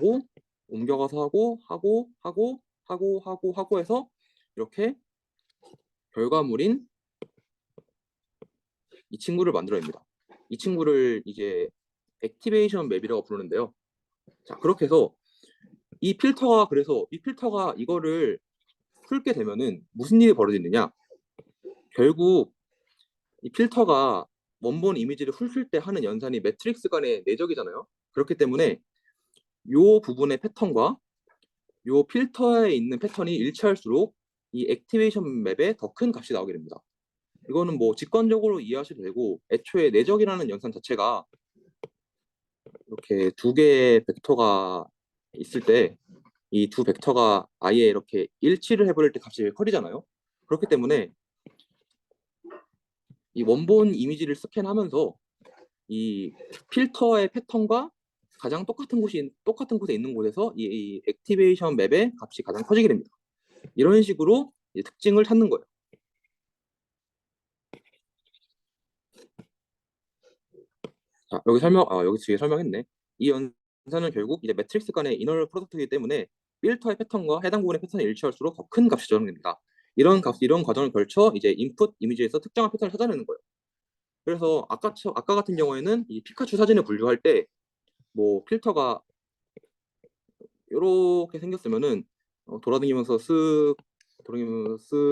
하고 해서 이렇게 결과물인 이 친구를 만들어냅니다. 이 친구를 이제 액티베이션 맵이라고 부르는데요. 자, 그렇게 해서 이 필터가 이거를 풀게 되면은 무슨 일이 벌어지느냐? 결국 이 필터가 원본 이미지를 훑을 때 하는 연산이 매트릭스 간의 내적이잖아요. 그렇기 때문에 요 부분의 패턴과 요 필터에 있는 패턴이 일치할수록 이 액티베이션 맵에 더 큰 값이 나오게 됩니다. 이거는 뭐 직관적으로 이해하셔도 되고 애초에 내적이라는 연산 자체가 이렇게 두 개의 벡터가 있을 때 이 두 벡터가 아예 이렇게 일치를 해버릴 때 값이 커지잖아요. 그렇기 때문에 이 원본 이미지를 스캔하면서 이 필터의 패턴과 가장 똑같은 곳에 있는 곳에서 이 액티베이션 맵의 값이 가장 커지게 됩니다. 이런 식으로 특징을 찾는 거예요. 자, 여기 뒤에 설명했네. 이 연산은 결국 이제 매트릭스 간의 이너 프로덕트이기 때문에 필터의 패턴과 해당 부분의 패턴이 일치할수록 더 큰 값이 저장됩니다. 이런 과정을 걸쳐 이제 인풋 이미지에서 특정한 패턴을 찾아내는 거예요. 그래서 아까 같은 경우에는 이 피카츄 사진을 분류할 때 뭐 필터가 이렇게 생겼으면은 돌아다니면서 쓱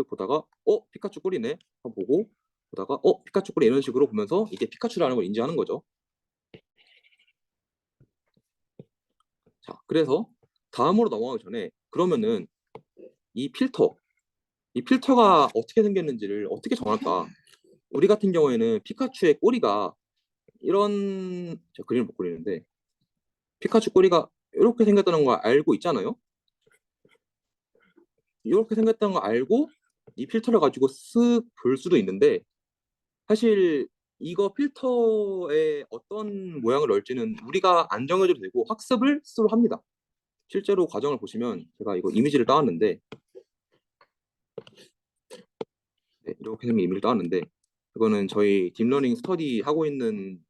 보다가 피카츄 꼴이네 하고 보다가 피카츄 꼴이 이런 식으로 보면서 이게 피카츄라는 걸 인지하는 거죠. 자, 그래서 다음으로 넘어가기 전에 그러면은 이 필터가 어떻게 생겼는지를 어떻게 정할까? 우리 같은 경우에는 피카츄의 꼬리가 제가 그림을 못 그리는데 피카츄 꼬리가 이렇게 생겼다는 걸 알고 있잖아요. 이렇게 생겼다는 걸 알고 이 필터를 가지고 쓱 볼 수도 있는데 사실 이거 필터에 어떤 모양을 넣을지는 우리가 안 정해줘도 되고 학습을 스스로 합니다. 실제로 과정을 보시면 제가 이거 이미지를 따왔는데 네, 이렇게 생긴 이미지를 따왔는데 이거는 저희 딥러닝 스터디 하고 있는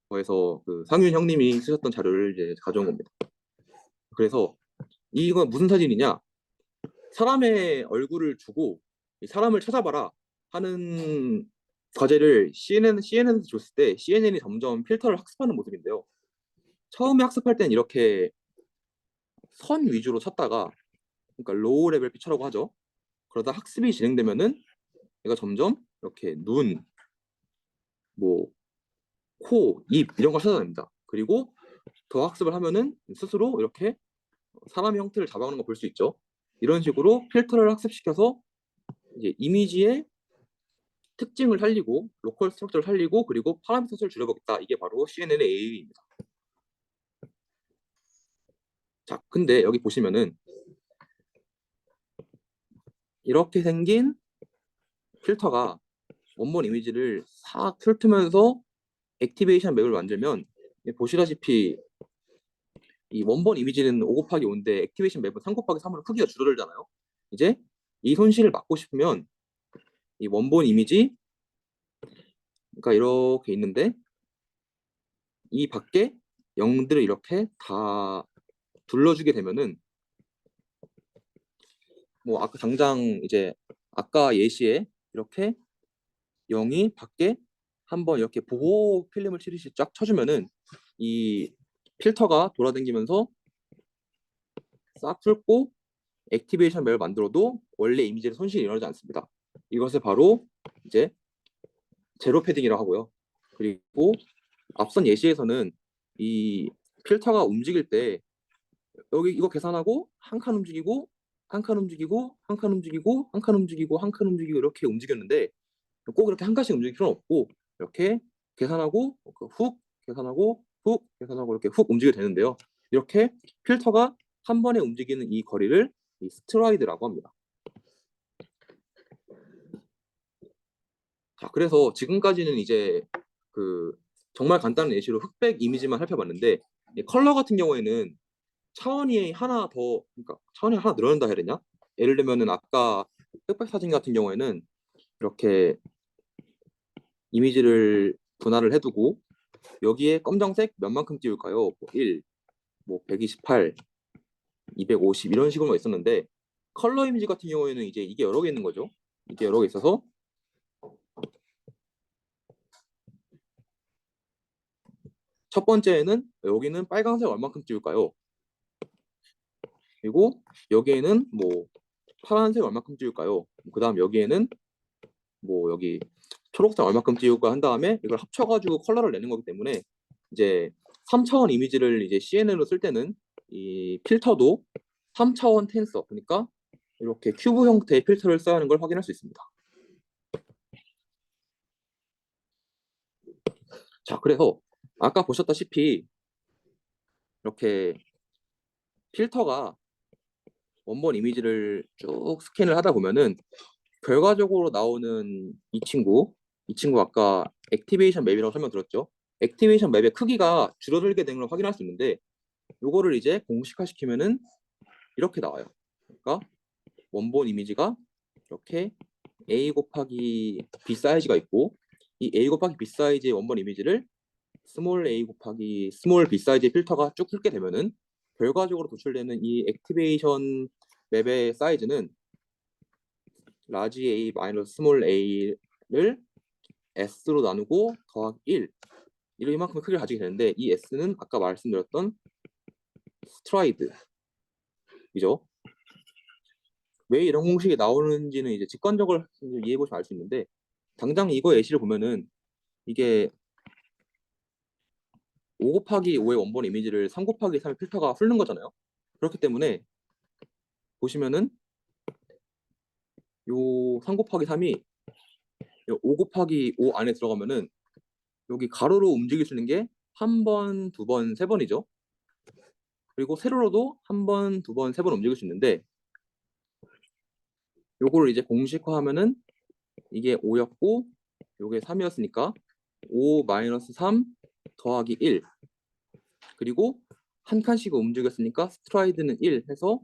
거에서 그 상윤 형님이 쓰셨던 자료를 이제 가져온 겁니다. 그래서 이건 무슨 사진이냐? 사람의 얼굴을 주고 이 사람을 찾아봐라 하는 과제를 CNN에서 줬을 때 CNN이 점점 필터를 학습하는 모습인데요. 처음에 학습할 때는 이렇게 선 위주로 찾다가 그러니까 로우 레벨 피처라고 하죠. 그러다 학습이 진행되면은 얘가 점점 이렇게 눈, 뭐 코, 입 이런 걸 찾아냅니다. 그리고 더 학습을 하면은 스스로 이렇게 사람의 형태를 잡아가는 걸 볼 수 있죠. 이런 식으로 필터를 학습시켜서 이제 이미지의 특징을 살리고 로컬 스트럭처를 살리고 그리고 파라미터를 줄여보겠다. 이게 바로 CNN의 AI입니다. 자, 근데 여기 보시면은 이렇게 생긴 필터가 원본 이미지를 싹 훑으면서 액티베이션 맵을 만들면 보시다시피 이 원본 이미지는 5 곱하기 5인데 액티베이션 맵은 3 곱하기 3으로 크기가 줄어들잖아요. 이제 이 손실을 막고 싶으면 이 원본 이미지가 이렇게 있는데 이 밖에 0들을 이렇게 다 둘러주게 되면은 뭐 아까 당장 이제 아까 예시에 이렇게 0이 밖에 한번 이렇게 보호 필름을 치듯이 쫙 쳐주면은 이 필터가 돌아다니면서 싹 풀고 액티베이션 맵을 만들어도 원래 이미지의 손실이 일어나지 않습니다. 이것을 바로 이제 제로 패딩이라고 하고요. 그리고 앞선 예시에서는 이 필터가 움직일 때 여기 이거 계산하고 한 칸 움직이고 한 칸 움직이고 한 칸 움직이고 한 칸 움직이고 한 칸 움직이고 이렇게 움직였는데 꼭 이렇게 한 칸씩 움직일 필요는 없고 이렇게 계산하고 훅 계산하고 훅 계산하고 이렇게 훅 움직여도 되는데요. 이렇게 필터가 한 번에 움직이는 이 거리를 이 스트라이드라고 합니다. 자, 그래서 지금까지는 이제 그 정말 간단한 예시로 흑백 이미지만 살펴봤는데 이 컬러 같은 경우에는 그러니까 차원이 하나 늘어난다 해야 되냐? 예를 들면은 아까 흑백 사진 같은 경우에는 이렇게 이미지를 분할을 해두고 여기에 검정색 몇만큼 띄울까요? 뭐 1, 뭐 128, 250 이런 식으로 있었는데 컬러 이미지 같은 경우에는 이제 이게 여러 개 있는 거죠. 이게 여러 개 있어서 첫 번째에는 여기는 빨간색 얼만큼 띄울까요? 그리고 여기에는 뭐 파란색 얼만큼 띄울까요? 그 다음 여기에는 뭐 여기 초록색 얼만큼 띄울까 한 다음에 이걸 합쳐가지고 컬러를 내는 거기 때문에 이제 3차원 이미지를 이제 CNN으로 쓸 때는 이 필터도 3차원 텐서 그러니까 이렇게 큐브 형태의 필터를 써야 하는 걸 확인할 수 있습니다. 자, 그래서 아까 보셨다시피 이렇게 필터가 원본 이미지를 쭉 스캔을 하다 보면은 결과적으로 나오는 이 친구 이 친구 아까 액티베이션 맵이라고 설명드렸죠. 액티베이션 맵의 크기가 줄어들게 되는 걸 확인할 수 있는데 요거를 이제 공식화 시키면은 이렇게 나와요. 그러니까 원본 이미지가 이렇게 A 곱하기 B 사이즈가 있고 이 A 곱하기 B 사이즈의 원본 이미지를 스몰 a 곱하기 스몰 b 사이즈의 필터가 쭉 훑게 되면은 결과적으로 도출되는 이 액티베이션 맵의 사이즈는 라지 a 마이너스 스몰 a를 s로 나누고 더하기 1 이만큼의 크기를 가지게 되는데 이 s는 아까 말씀드렸던 스트라이드이죠. 왜 이런 공식이 나오는지는 이제 직관적으로 이해해 보시면 알 수 있는데 당장 이거 예시를 보면은 이게 5 곱하기 5의 원본 이미지를 3 곱하기 3의 필터가 훑는 거잖아요. 그렇기 때문에 보시면은 요 3 곱하기 3이 요 5 곱하기 5 안에 들어가면은 여기 가로로 움직일 수 있는 게 한 번, 두 번, 세 번이죠. 그리고 세로로도 한 번, 두 번, 세 번 움직일 수 있는데 요거를 이제 공식화하면은 이게 5였고 요게 3이었으니까 5 마이너스 3 더하기 1 그리고 한 칸씩 움직였으니까 스트라이드는 1 해서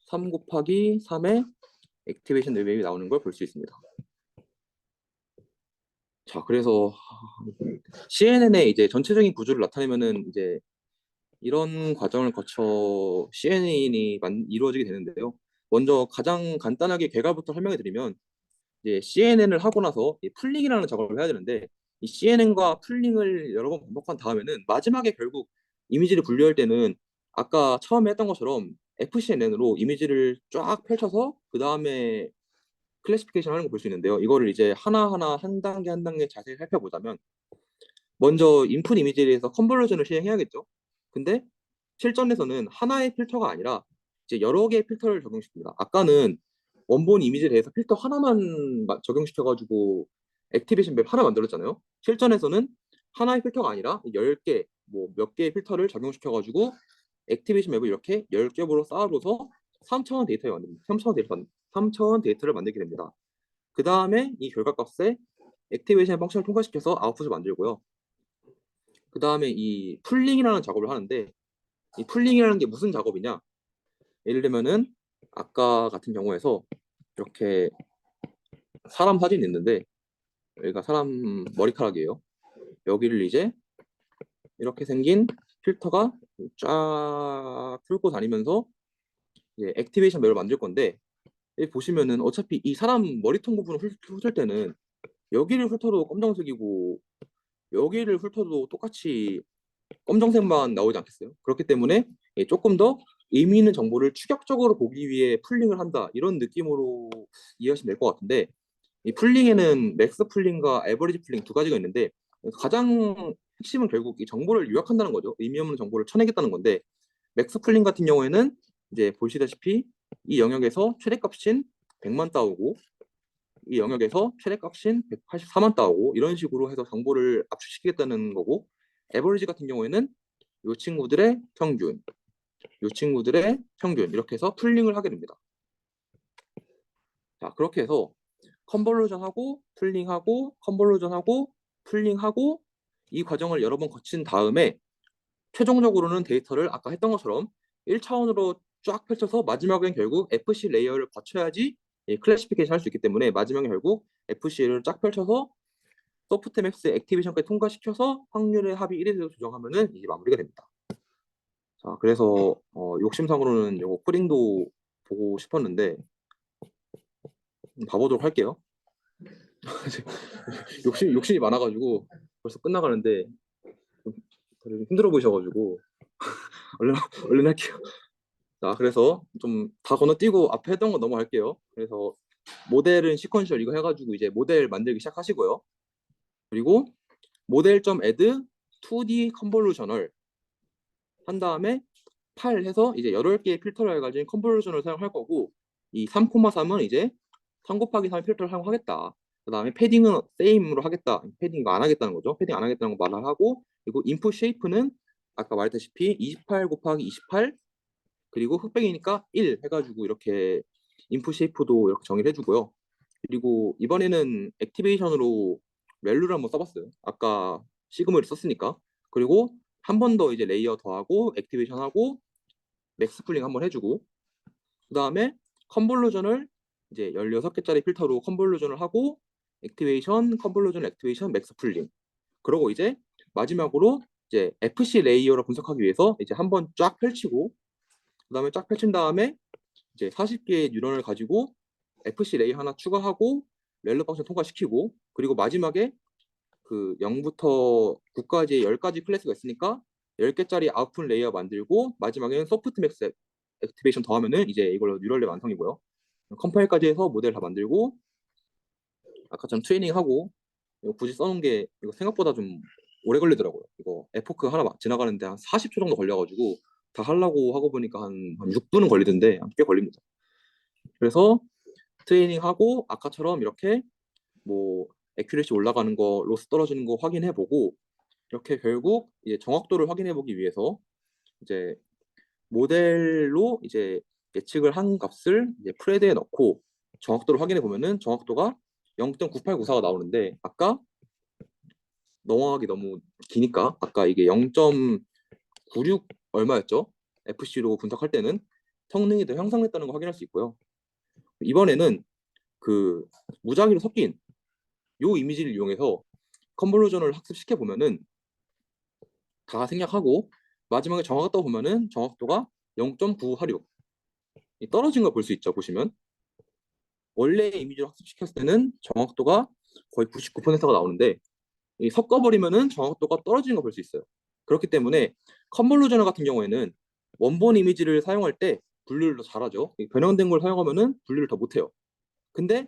3 곱하기 3의 액티베이션 웹이 나오는 걸 볼 수 있습니다. 자, 그래서 CNN의 이제 전체적인 구조를 나타내면은 이제 이런 과정을 거쳐 CNN이 이루어지게 되는데요. 먼저 가장 간단하게 개괄부터 설명해 드리면 이제 CNN을 하고 나서 이 풀링이라는 작업을 해야 되는데 이 CNN과 풀링을 여러 번 반복한 다음에는 마지막에 결국 이미지를 분류할 때는 아까 처음에 했던 것처럼 FCNN으로 이미지를 쫙 펼쳐서 그 다음에 클래시피케이션 하는 거 볼 수 있는데요. 이거를 이제 하나하나 한 단계 한 단계 자세히 살펴보자면 먼저 인풋 이미지에 대해서 컨버전을 시행해야겠죠. 근데 실전에서는 하나의 필터가 아니라 이제 여러 개의 필터를 적용시킵니다. 아까는 원본 이미지에 대해서 필터 하나만 적용시켜가지고 액티베이션 맵 하나 만들었잖아요. 실전에서는 하나의 필터가 아니라 10개, 뭐 몇 개의 필터를 적용시켜가지고 액티베이션 맵을 이렇게 10겹으로 쌓아줘서 3차원 데이터를 만듭니다. 3차원 데이터를 만들게 됩니다. 그 다음에 이 결과값에 액티베이션 펑션을 통과시켜서 아웃풋을 만들고요. 그 다음에 이 풀링이라는 작업을 하는데 이 풀링이라는 게 무슨 작업이냐? 예를 들면은 아까 같은 경우에서 이렇게 사람 사진이 있는데 여기가 사람 머리카락이에요. 여기를 이제 이렇게 생긴 필터가 쫙 풀고 다니면서 이제 액티베이션 맵을 만들 건데 여기 보시면은 어차피 이 사람 머리통 부분을 훑을 때는 여기를 훑어도 검정색이고 여기를 훑어도 똑같이 검정색만 나오지 않겠어요? 그렇기 때문에 조금 더 의미 있는 정보를 추격적으로 보기 위해 풀링을 한다 이런 느낌으로 이해하시면 될 것 같은데 이 풀링에는 맥스 풀링과 에버리지 풀링 두 가지가 있는데 가장 핵심은 결국 이 정보를 요약한다는 거죠. 의미 없는 정보를 쳐내겠다는 건데 맥스 풀링 같은 경우에는 이제 보시다시피 이 영역에서 최대값인 100만 따오고 이 영역에서 최대값인 184만 따오고 이런 식으로 해서 정보를 압축시키겠다는 거고 에버리지 같은 경우에는 이 친구들의 평균, 이 친구들의 평균 이렇게 해서 풀링을 하게 됩니다. 자, 그렇게 해서 컨버루전하고 풀링하고 컨버루전하고 풀링하고 이 과정을 여러 번 거친 다음에 최종적으로는 데이터를 아까 했던 것처럼 1차원으로 쫙 펼쳐서 마지막엔 결국 FC 레이어를 거쳐야지 클래시피케이션 할 수 있기 때문에 마지막에 결국 FC를 쫙 펼쳐서 소프트맥스 액티베이션까지 통과시켜서 확률의 합이 1에 대해서 조정하면은 이제 마무리가 됩니다. 자, 그래서 욕심상으로는 요거 코딩도 보고 싶었는데 봐보도록 할게요. 욕심이 많아가지고 벌써 끝나가는데 좀 힘들어 보이셔가지고 얼른 얼른 할게요. 자, 그래서 좀 다 건너뛰고 앞에 했던 거 넘어갈게요. 그래서 모델은 시퀀셜 이거 해가지고 이제 모델 만들기 시작하시고요. 그리고 모델.add 2D 컨볼루셔널 한 다음에 8 해서 이제 8개의 필터를 가진 컨볼루션을 사용할 거고 이 3,3은 이제 3 곱하기 3 필터를 사용하겠다. 그 다음에 패딩은 same으로 하겠다. 패딩 이거 안 하겠다는 거죠. 패딩 안 하겠다는 거 말을 하고 그리고 input shape는 아까 말했다시피 28 곱하기 28 그리고 흑백이니까 1 해가지고 이렇게 인풋 쉐이프도 이렇게 정의를 해주고요. 그리고 이번에는 액티베이션으로 멜루를 한번 써봤어요. 아까 시그널을 썼으니까. 그리고 한 번 더 이제 레이어 더하고 액티베이션하고 맥스 쿨링 한번 해주고 그 다음에 컨볼루션을 이제 16개짜리 필터로 컨볼루션을 하고 액티베이션, 컨볼루션, 액티베이션, 맥스 쿨링. 그러고 이제 마지막으로 이제 FC 레이어로 분석하기 위해서 이제 한번 쫙 펼치고 그다음에 쫙 펼친 다음에 이제 40개의 뉴런을 가지고 FC 레이어 하나 추가하고 렐로 펑션 통과시키고 그리고 마지막에 그 0부터 9까지 10가지 클래스가 있으니까 10개짜리 아웃풋 레이어 만들고 마지막에는 소프트 맥스 액티베이션 더하면은 이제 이걸로 뉴럴넷 완성이고요. 컴파일까지 해서 모델 다 만들고 아까처럼 트레이닝하고 이거 굳이 써놓은 게 이거 생각보다 좀 오래 걸리더라고요. 이거 에포크 하나 막 지나가는데 한 40초 정도 걸려가지고 다 하려고 하고 보니까 한 6분은 걸리던데 꽤 걸립니다. 그래서 트레이닝하고 아까처럼 이렇게 뭐 애큐레시 올라가는 거, 로스 떨어지는 거 확인해 보고 이렇게 결국 이제 정확도를 확인해 보기 위해서 이제 모델로 이제 예측을 한 값을 이제 프레드에 넣고 정확도를 확인해 보면은 정확도가 0.9894가 나오는데 아까 넘어가기 너무 기니까 아까 이게 0.96 얼마였죠? FC로 분석할 때는 성능이 더 향상됐다는 거 확인할 수 있고요. 이번에는 그 무작위로 섞인 요 이미지를 이용해서 컨볼루션을 학습시켜 보면은 다 생략하고 마지막에 정확도 보면은 정확도가 0.946 떨어진 걸 볼 수 있죠. 보시면 원래 이미지를 학습시켰을 때는 정확도가 거의 99%가 나오는데 이 섞어버리면은 정확도가 떨어지는 걸 볼 수 있어요. 그렇기 때문에 컨볼루션 같은 경우에는 원본 이미지를 사용할 때 분류를 더 잘하죠. 변형된 걸 사용하면은 분류를 더 못해요. 근데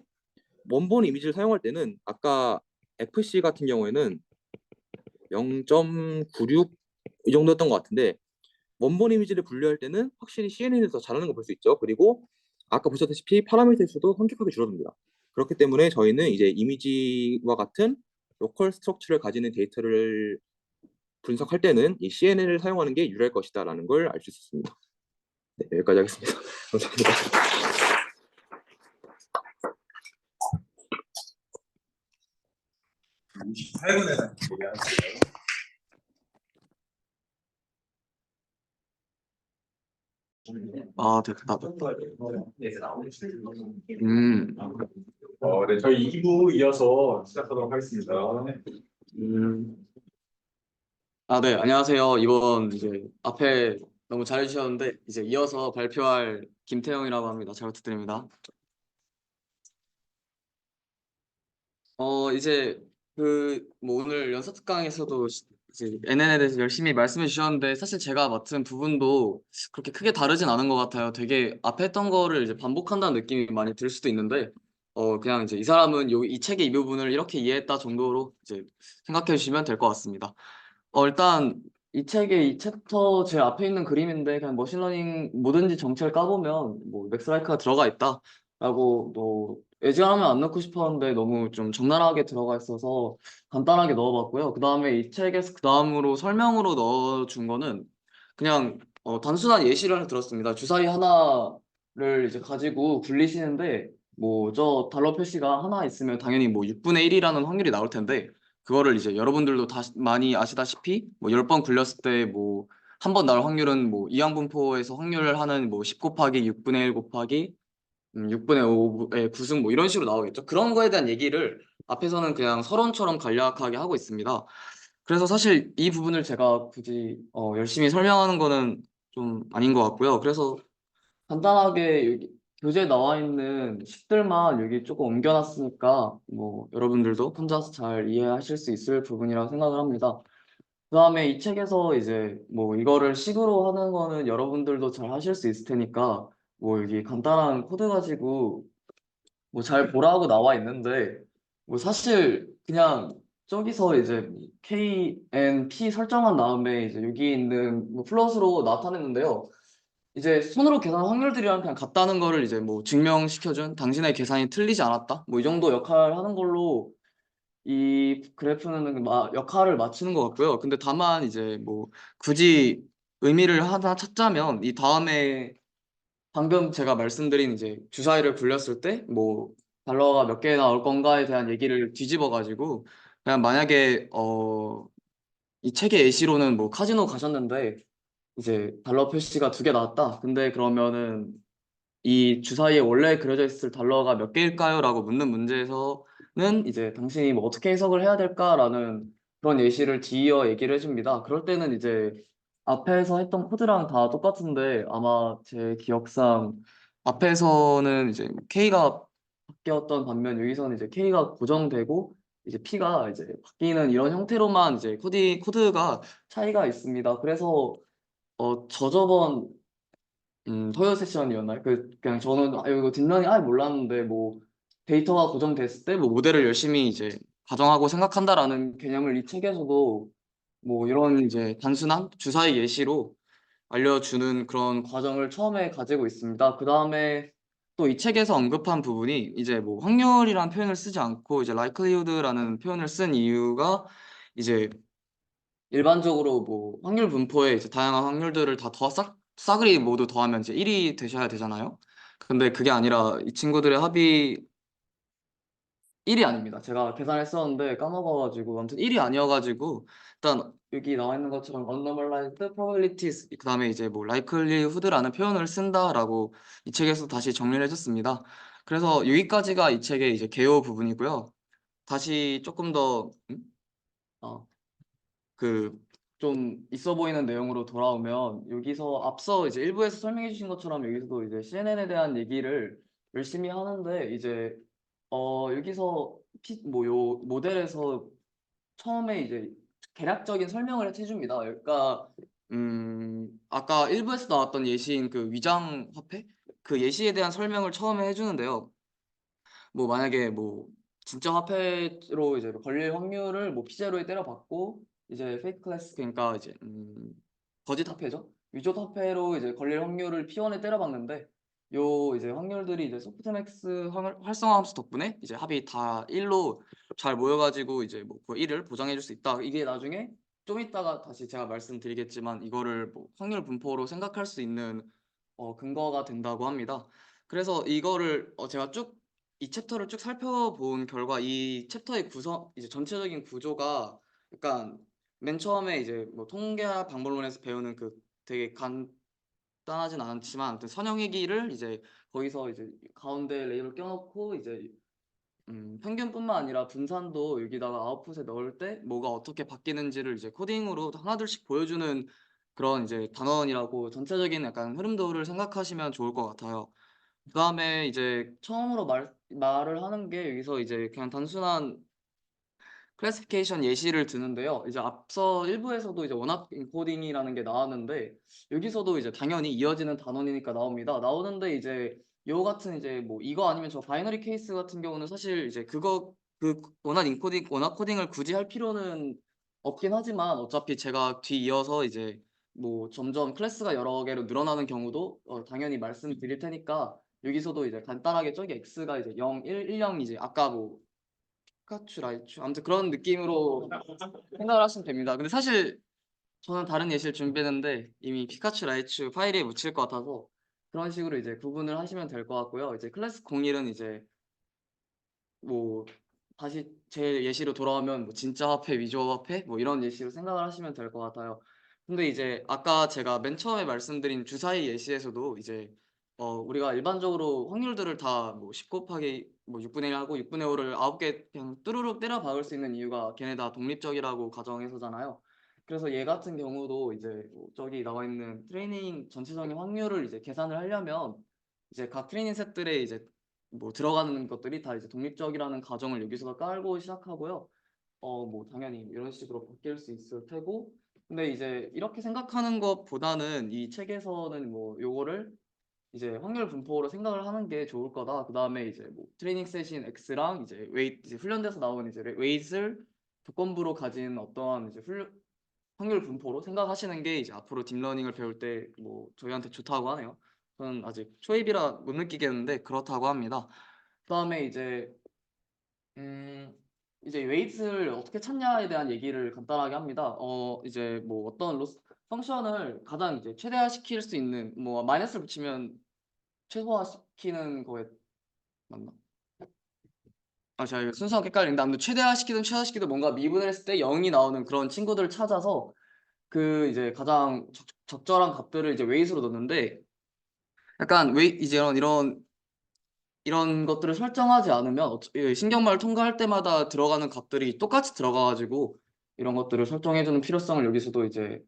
원본 이미지를 사용할 때는 아까 FC 같은 경우에는 0.96 이 정도였던 것 같은데 원본 이미지를 분류할 때는 확실히 CNN에서 더 잘하는 걸 볼 수 있죠. 그리고 아까 보셨다시피 파라미터 수도 엄격하게 줄어듭니다. 그렇기 때문에 저희는 이제 이미지와 같은 로컬 스트럭처를 가지는 데이터를 분석할 때는 이 CNN을 사용하는 게 유리할 것이다라는 걸 알 수 있었습니다. 네, 여기까지 하겠습니다. 감사합니다. 아, 됐다. 음, 네, 저희 2부 이어서 시작하도록 하겠습니다. 네, 안녕하세요. 이번 이제 앞에 너무 잘해주셨는데 이제 이어서 발표할 김태형이라고 합니다. 잘 부탁드립니다. 이제 그 뭐 오늘 연사 특강에서도 이제 NN에 대해서 열심히 말씀해 주셨는데 사실 제가 맡은 부분도 그렇게 크게 다르진 않은 것 같아요. 되게 앞에 했던 거를 이제 반복한다는 느낌이 많이 들 수도 있는데 그냥 이제 이 사람은 이 책의 이 부분을 이렇게 이해했다 정도로 이제 생각해 주시면 될 것 같습니다. 일단 이 책의 이 챕터 제 앞에 있는 그림인데 그냥 머신러닝 뭐든지 정체를 까보면 뭐 맥스라이크가 들어가 있다라고 뭐 애지간하면 안 넣고 싶었는데 너무 좀 적나라하게 들어가 있어서 간단하게 넣어봤고요. 그 다음에 이 책에서 그 다음으로 설명으로 넣어준 거는 그냥 단순한 예시를 들었습니다. 주사위 하나를 이제 가지고 굴리시는데 뭐 저 달러 표시가 하나 있으면 당연히 뭐 6분의 1이라는 확률이 나올 텐데 그거를 이제 여러분들도 많이 아시다시피 뭐 10번 굴렸을 때 뭐 한 번 나올 확률은 뭐 이항분포에서 확률을 하는 뭐 10 곱하기 6분의 1 곱하기 6분의 5의 9승 뭐 이런 식으로 나오겠죠. 그런 거에 대한 얘기를 앞에서는 그냥 서론처럼 간략하게 하고 있습니다. 그래서 사실 이 부분을 제가 굳이 열심히 설명하는 거는 좀 아닌 것 같고요. 그래서 간단하게 여기 교재에 나와 있는 식들만 여기 조금 옮겨놨으니까 뭐 여러분들도 혼자서 잘 이해하실 수 있을 부분이라고 생각을 합니다. 그다음에 이 책에서 이제 뭐 이거를 식으로 하는 거는 여러분들도 잘 하실 수 있을 테니까 뭐 여기 간단한 코드 가지고 뭐 잘 보라고 나와 있는데 뭐 사실 그냥 저기서 이제 KNP 설정한 다음에 이제 여기 있는 뭐 플롯으로 나타냈는데요. 이제 손으로 계산한 확률들이랑 그냥 같다는 거를 이제 뭐 증명시켜준 당신의 계산이 틀리지 않았다 뭐 이 정도 역할을 하는 걸로 이 그래프는 역할을 맞추는 것 같고요. 근데 다만 이제 뭐 굳이 의미를 하나 찾자면 이 다음에 방금 제가 말씀드린 이제 주사위를 굴렸을 때 뭐 달러가 몇 개 나올 건가에 대한 얘기를 뒤집어 가지고 그냥 만약에 이 책의 예시로는 뭐 카지노 가셨는데 이제 달러 표시가 두 개 나왔다. 근데 그러면은 이 주사위에 원래 그려져 있을 달러가 몇 개일까요? 라고 묻는 문제에서는 이제 당신이 뭐 어떻게 해석을 해야 될까라는 그런 예시를 지어 얘기를 해줍니다. 그럴 때는 이제 앞에서 했던 코드랑 다 똑같은데 아마 제 기억상 앞에서는 이제 K가 바뀌었던 반면 여기서는 이제 K가 고정되고 이제 P가 이제 바뀌는 이런 형태로만 이제 코드가 차이가 있습니다. 그래서 저저번 토요 세션이었나요? 그냥 저는 이거 딥러닝 아예 몰랐는데 뭐 데이터가 고정됐을 때 뭐 모델을 열심히 이제 가정하고 생각한다라는 개념을 이 책에서도 뭐 이런 이제 단순한 주사위 예시로 알려주는 그런 과정을 처음에 가지고 있습니다. 그 다음에 또 이 책에서 언급한 부분이 이제 뭐 확률이란 표현을 쓰지 않고 이제 likelihood라는 표현을 쓴 이유가 이제 일반적으로 뭐 확률 분포에 이제 다양한 확률들을 다 싸그리 모두 더하면 이제 1이 되셔야 되잖아요. 근데 그게 아니라 이 친구들의 합이 1이 아닙니다. 제가 계산했었는데 까먹어가지고 아무튼 1이 아니어가지고 일단 여기 나와 있는 것처럼 unnormalized probabilities 그다음에 이제 뭐 likelihood라는 표현을 쓴다라고 이 책에서 다시 정리를 해줬습니다. 그래서 여기까지가 이 책의 이제 개요 부분이고요. 다시 조금 더 그 좀 있어 보이는 내용으로 돌아오면 여기서 앞서 이제 일부에서 설명해 주신 것처럼 여기서도 이제 CNN에 대한 얘기를 열심히 하는데 이제 여기서 요 모델에서 처음에 이제 개략적인 설명을 해줍니다. 그러니까 아까 일부에서 나왔던 예시인 그 위장 화폐 그 예시에 대한 설명을 처음에 해주는데요. 뭐 만약에 뭐 진짜 화폐로 이제 걸릴 확률을 뭐 피제로에 때려박고 이제 페이크 클래스 그러니까 이제 거짓 화폐죠. 위조 화폐로 이제 걸릴 확률을 P1에 때려박는데 요 이제 확률들이 이제 소프트맥스 활성화 함수 덕분에 이제 합이 다 1로 잘 모여가지고 이제 뭐그 1을 보장해줄 수 있다. 이게 나중에 좀 이따가 다시 제가 말씀드리겠지만 이거를 뭐 확률 분포로 생각할 수 있는 근거가 된다고 합니다. 그래서 이거를 제가 쭉 이 챕터를 쭉 살펴본 결과 이 챕터의 구성 이제 전체적인 구조가 약간 맨 처음에 이제 뭐 통계학 방법론에서 배우는 그 되게 간단하진 않지만 아무튼 선형이기를 이제 거기서 이제 가운데 레이를 껴놓고 이제 평균뿐만 아니라 분산도 여기다가 아웃풋에 넣을 때 뭐가 어떻게 바뀌는지를 이제 코딩으로 하나둘씩 보여주는 그런 이제 단원이라고 전체적인 약간 흐름도를 생각하시면 좋을 것 같아요. 그다음에 이제 처음으로 말을 하는 게 여기서 이제 그냥 단순한 클래시피케이션 예시를 드는데요. 이제 앞서 일부에서도 이제 원합 인코딩이라는 게 나왔는데 여기서도 이제 당연히 이어지는 단원이니까 나옵니다. 나오는데 이제 요 같은 이제 뭐 이거 아니면 저 바이너리 케이스 같은 경우는 사실 이제 그 원합 코딩을 굳이 할 필요는 없긴 하지만 어차피 제가 뒤 이어서 이제 뭐 점점 클래스가 여러 개로 늘어나는 경우도 당연히 말씀드릴 테니까 여기서도 이제 간단하게 저기 x가 이제 0, 1, 1, 0 이제 아까 뭐 피카츄, 라이츄 아무튼 그런 느낌으로 생각을 하시면 됩니다. 근데 사실 저는 다른 예시를 준비했는데 이미 피카츄, 라이츄 파일에 묻힐 것 같아서 그런 식으로 이제 구분을 하시면 될 것 같고요. 이제 클래스 01은 이제 뭐 다시 제 예시로 돌아오면 뭐 진짜 화폐, 위조 화폐 뭐 이런 예시로 생각을 하시면 될 것 같아요. 근데 이제 아까 제가 맨 처음에 말씀드린 주사위 예시에서도 이제 우리가 일반적으로 확률들을 다 뭐 10 곱하기 뭐 6분의 1 하고 6분의 5를 9개 그냥 뚜루룩 때려 박을 수 있는 이유가 걔네 다 독립적이라고 가정해서잖아요. 그래서 얘 같은 경우도 이제 뭐 저기 나와 있는 트레이닝 전체적인 확률을 이제 계산을 하려면 이제 각 트레이닝 셋들의 이제 뭐 들어가는 것들이 다 이제 독립적이라는 가정을 여기서 깔고 시작하고요. 뭐 당연히 이런 식으로 바뀔 수 있을 테고 근데 이제 이렇게 생각하는 것보다는 이 책에서는 뭐 요거를 이제 확률 분포로 생각을 하는 게 좋을 거다. 그 다음에 이제 뭐 트레이닝 셋인 X랑 이제 웨이트 이제 훈련돼서 나온 이제 웨이트를 조건부로 가진 어떠한 이제 확률 분포로 생각하시는 게 이제 앞으로 딥러닝을 배울 때 뭐 저희한테 좋다고 하네요. 저는 아직 초입이라 못 느끼겠는데 그렇다고 합니다. 그다음에 이제 웨이트를 어떻게 찾냐에 대한 얘기를 간단하게 합니다. 이제 뭐 어떤 로스 펑션을 가장 이제 최대화시킬 수 있는 뭐 마이너스를 붙이면 최소화시키는 거에 맞나? 제가 이거 순서가 헷갈리는데 아무튼 최대화시키든 최소화시키든 뭔가 미분을 했을 때 0이 나오는 그런 친구들을 찾아서 그 이제 가장 적절한 값들을 이제 웨이트로 넣는데 약간 이제 이런 것들을 설정하지 않으면 신경말을 통과할 때마다 들어가는 값들이 똑같이 들어가가지고 이런 것들을 설정해주는 필요성을 여기서도 이제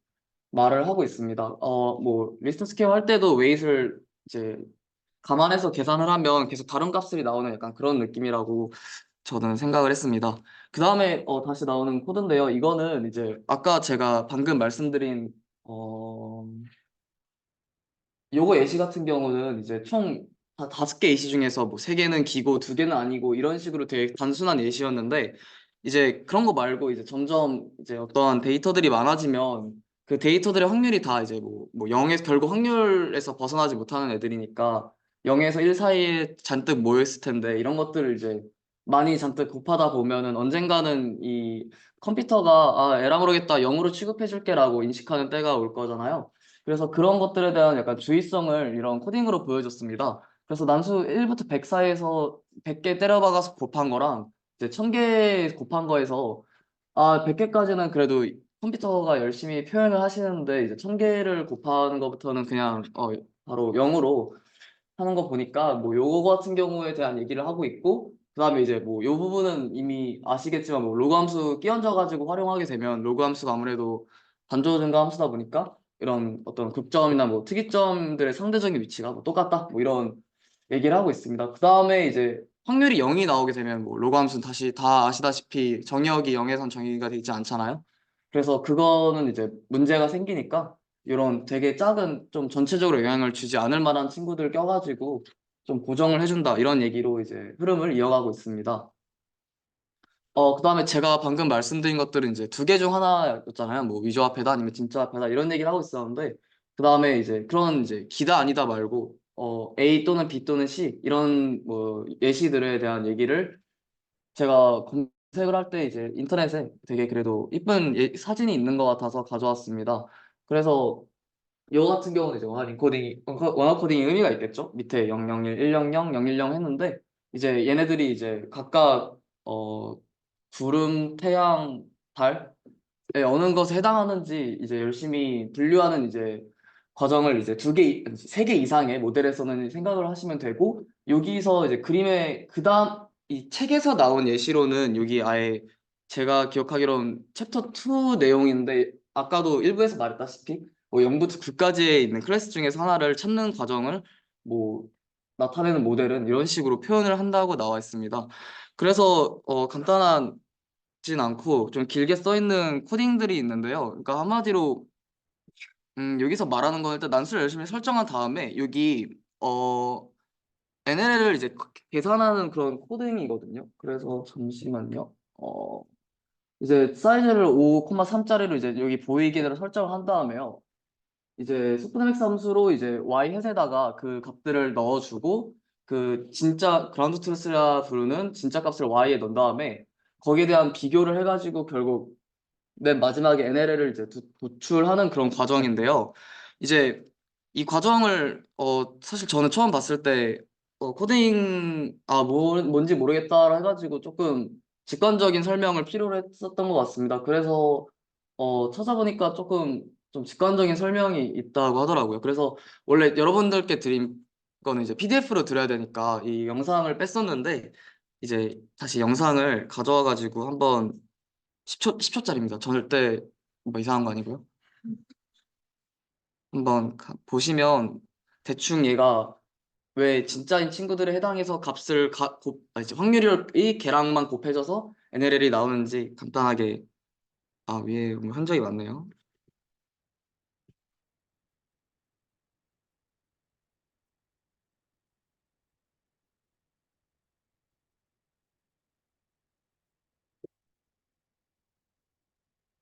말을 하고 있습니다. 뭐 리스트 스퀘어 할 때도 웨이트를 이제 감안해서 계산을 하면 계속 다른 값들이 나오는 약간 그런 느낌이라고 저는 생각을 했습니다. 그 다음에 다시 나오는 코드인데요. 이거는 이제 아까 제가 방금 말씀드린 어, 요거 예시 같은 경우는 이제 총 다섯 개 예시 중에서 뭐 세 개는 기고 두 개는 아니고 이런 식으로 되게 단순한 예시였는데 이제 그런 거 말고 이제 점점 이제 어떠한 데이터들이 많아지면 그 데이터들의 확률이 다 이제 뭐 0에서 결국 확률에서 벗어나지 못하는 애들이니까 0에서 1 사이에 잔뜩 모였을 텐데 이런 것들을 이제 많이 잔뜩 곱하다 보면은 언젠가는 이 컴퓨터가 에라 모르겠다 0으로 취급해 줄게라고 인식하는 때가 올 거잖아요. 그래서 그런 것들에 대한 약간 주의성을 이런 코딩으로 보여줬습니다. 그래서 난수 1부터 100 사이에서 100개 때려박아서 곱한 거랑 이제 1000개 곱한 거에서 100개까지는 그래도 컴퓨터가 열심히 표현을 하시는데 이제 1000개를 곱하는 것부터는 그냥 바로 0으로 하는 거 보니까 뭐 요거 같은 경우에 대한 얘기를 하고 있고 그다음에 이제 뭐 요 부분은 이미 아시겠지만 뭐 로그 함수 끼얹어 가지고 활용하게 되면 로그 함수가 아무래도 단조 증가 함수다 보니까 이런 어떤 극점이나 뭐 특이점들의 상대적인 위치가 뭐 똑같다 뭐 이런 얘기를 하고 있습니다. 그다음에 이제 확률이 0이 나오게 되면 뭐 로그 함수는 다시 다 아시다시피 정의역이 0에선 정의가 되지 않잖아요. 그래서 그거는 이제 문제가 생기니까 이런 되게 작은 좀 전체적으로 영향을 주지 않을 만한 친구들 껴가지고 좀 고정을 해준다 이런 얘기로 이제 흐름을 이어가고 있습니다. 그다음에 제가 방금 말씀드린 것들은 이제 두 개 중 하나였잖아요. 뭐 위조화폐다 아니면 진짜화폐다 이런 얘기를 하고 있었는데 그다음에 이제 그런 이제 기다 아니다 말고 A 또는 B 또는 C 이런 뭐 예시들에 대한 얘기를 제가 검색을 할 때 이제 인터넷에 되게 그래도 이쁜 사진이 있는 것 같아서 가져왔습니다. 그래서 요 같은 경우는 이제 원화 코딩이 의미가 있겠죠? 밑에 001, 100, 010 했는데 이제 얘네들이 이제 각각 구름, 태양, 달에 어느 것에 해당하는지 이제 열심히 분류하는 이제 과정을 이제 세 개 이상의 모델에서는 생각을 하시면 되고 여기서 이제 그림의 그다음 이 책에서 나온 예시로는 여기 아예 제가 기억하기로는 챕터 2 내용인데 아까도 일부에서 말했다시피 뭐 0부터 9까지에 있는 클래스 중에서 하나를 찾는 과정을 뭐 나타내는 모델은 이런 식으로 표현을 한다고 나와 있습니다. 그래서 간단하진 않고 좀 길게 써 있는 코딩들이 있는데요. 그러니까 한마디로 여기서 말하는 건 일단 난수를 열심히 설정한 다음에 여기 NLL을 이제 계산하는 그런 코딩이거든요. 그래서 잠시만요. 이제 사이즈를 5,3짜리로 이제 여기 보이게 설정을 한 다음에요. 이제 소프트맥스 함수로 이제 y 햇에다가 그 값들을 넣어주고 그 진짜 그라운드 트루스라 부르는 진짜 값을 y에 넣은 다음에 거기에 대한 비교를 해가지고 결국 맨 마지막에 NLL을 이제 도출하는 그런 과정인데요. 이제 이 과정을 사실 저는 처음 봤을 때 코딩 뭔지 모르겠다 해가지고 조금 직관적인 설명을 필요로 했었던 것 같습니다. 그래서 찾아보니까 조금 좀 직관적인 설명이 있다고 하더라고요. 그래서 원래 여러분들께 드린 거는 이제 PDF로 드려야 되니까 이 영상을 뺐었는데 이제 다시 영상을 가져와 가지고 한번 10초짜리입니다. 절대 뭐 이상한 거 아니고요. 한번 보시면 대충 얘가 왜 진짜인 친구들에 해당해서 값을 이제 확률이 걔랑만 곱해져서 NLL이 나오는지 간단하게 위에 흔적이 많네요.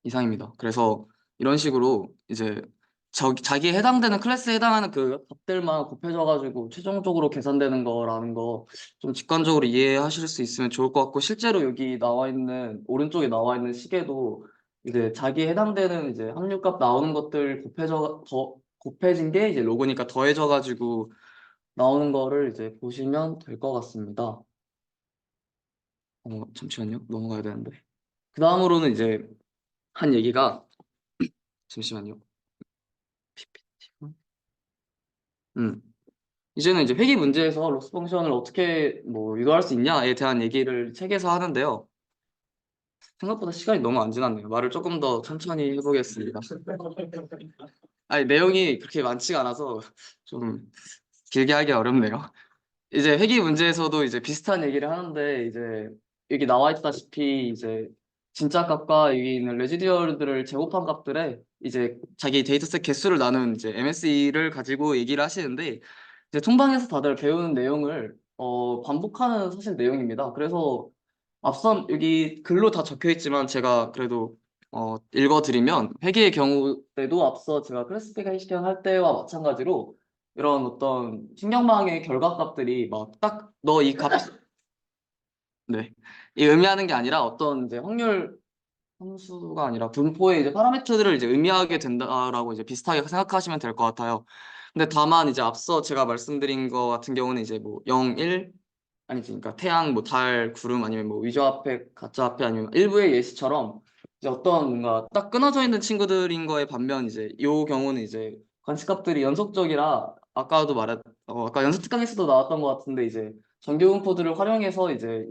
이상입니다. 그래서 이런 식으로 이제 자기에 해당되는 클래스에 해당하는 그 값들만 곱해져가지고 최종적으로 계산되는 거라는 거 좀 직관적으로 이해하실 수 있으면 좋을 것 같고 실제로 여기 나와 있는 오른쪽에 나와 있는 식에도 이제 자기에 해당되는 이제 확률값 나오는 것들 곱해진 게 이제 로그니까 더해져가지고 나오는 거를 이제 보시면 될 것 같습니다. 잠시만요. 넘어가야 되는데. 그 다음으로는 이제 한 얘기가 잠시만요. PPT. 음. 이제는 이제 회귀 문제에서 로스 펑션을 어떻게 뭐 유도할 수 있냐에 대한 얘기를 책에서 하는데요. 생각보다 시간이 너무 안 지났네요. 말을 조금 더 천천히 해보겠습니다. 아니, 내용이 그렇게 많지가 않아서 좀 길게 하기 어렵네요. 이제 회귀 문제에서도 이제 비슷한 얘기를 하는데 이제 여기 나와 있다시피 이제 진짜 값과 여기 있는 레지듀얼들을 제곱한 값들에 이제 자기 데이터셋 개수를 나눈 이제 MSE를 가지고 얘기를 하시는데 이제 통방에서 다들 배우는 내용을 반복하는 사실 내용입니다. 그래서 앞선 여기 글로 다 적혀 있지만 제가 그래도 읽어드리면 회계의 경우에도 앞서 제가 클래시피케이션 할 때와 마찬가지로 이런 어떤 신경망의 결과값들이 막 딱 너 이 값, 네, 이 의미하는 게 아니라 어떤 이제 확률 함수가 아니라 분포의 이제 파라미터들을 이제 의미하게 된다라고 이제 비슷하게 생각하시면 될 것 같아요. 근데 다만 이제 앞서 제가 말씀드린 거 같은 경우는 이제 뭐 0, 1 아니지, 그러니까 태양, 뭐 달, 구름 아니면 뭐 위조화폐, 가짜화폐 아니면 일부의 예시처럼 이제 어떤 뭔가 딱 끊어져 있는 친구들인 거에 반면 이제 요 경우는 이제 관측값들이 연속적이라 아까 연습 특강에서도 나왔던 것 같은데 이제 정규 분포들을 활용해서 이제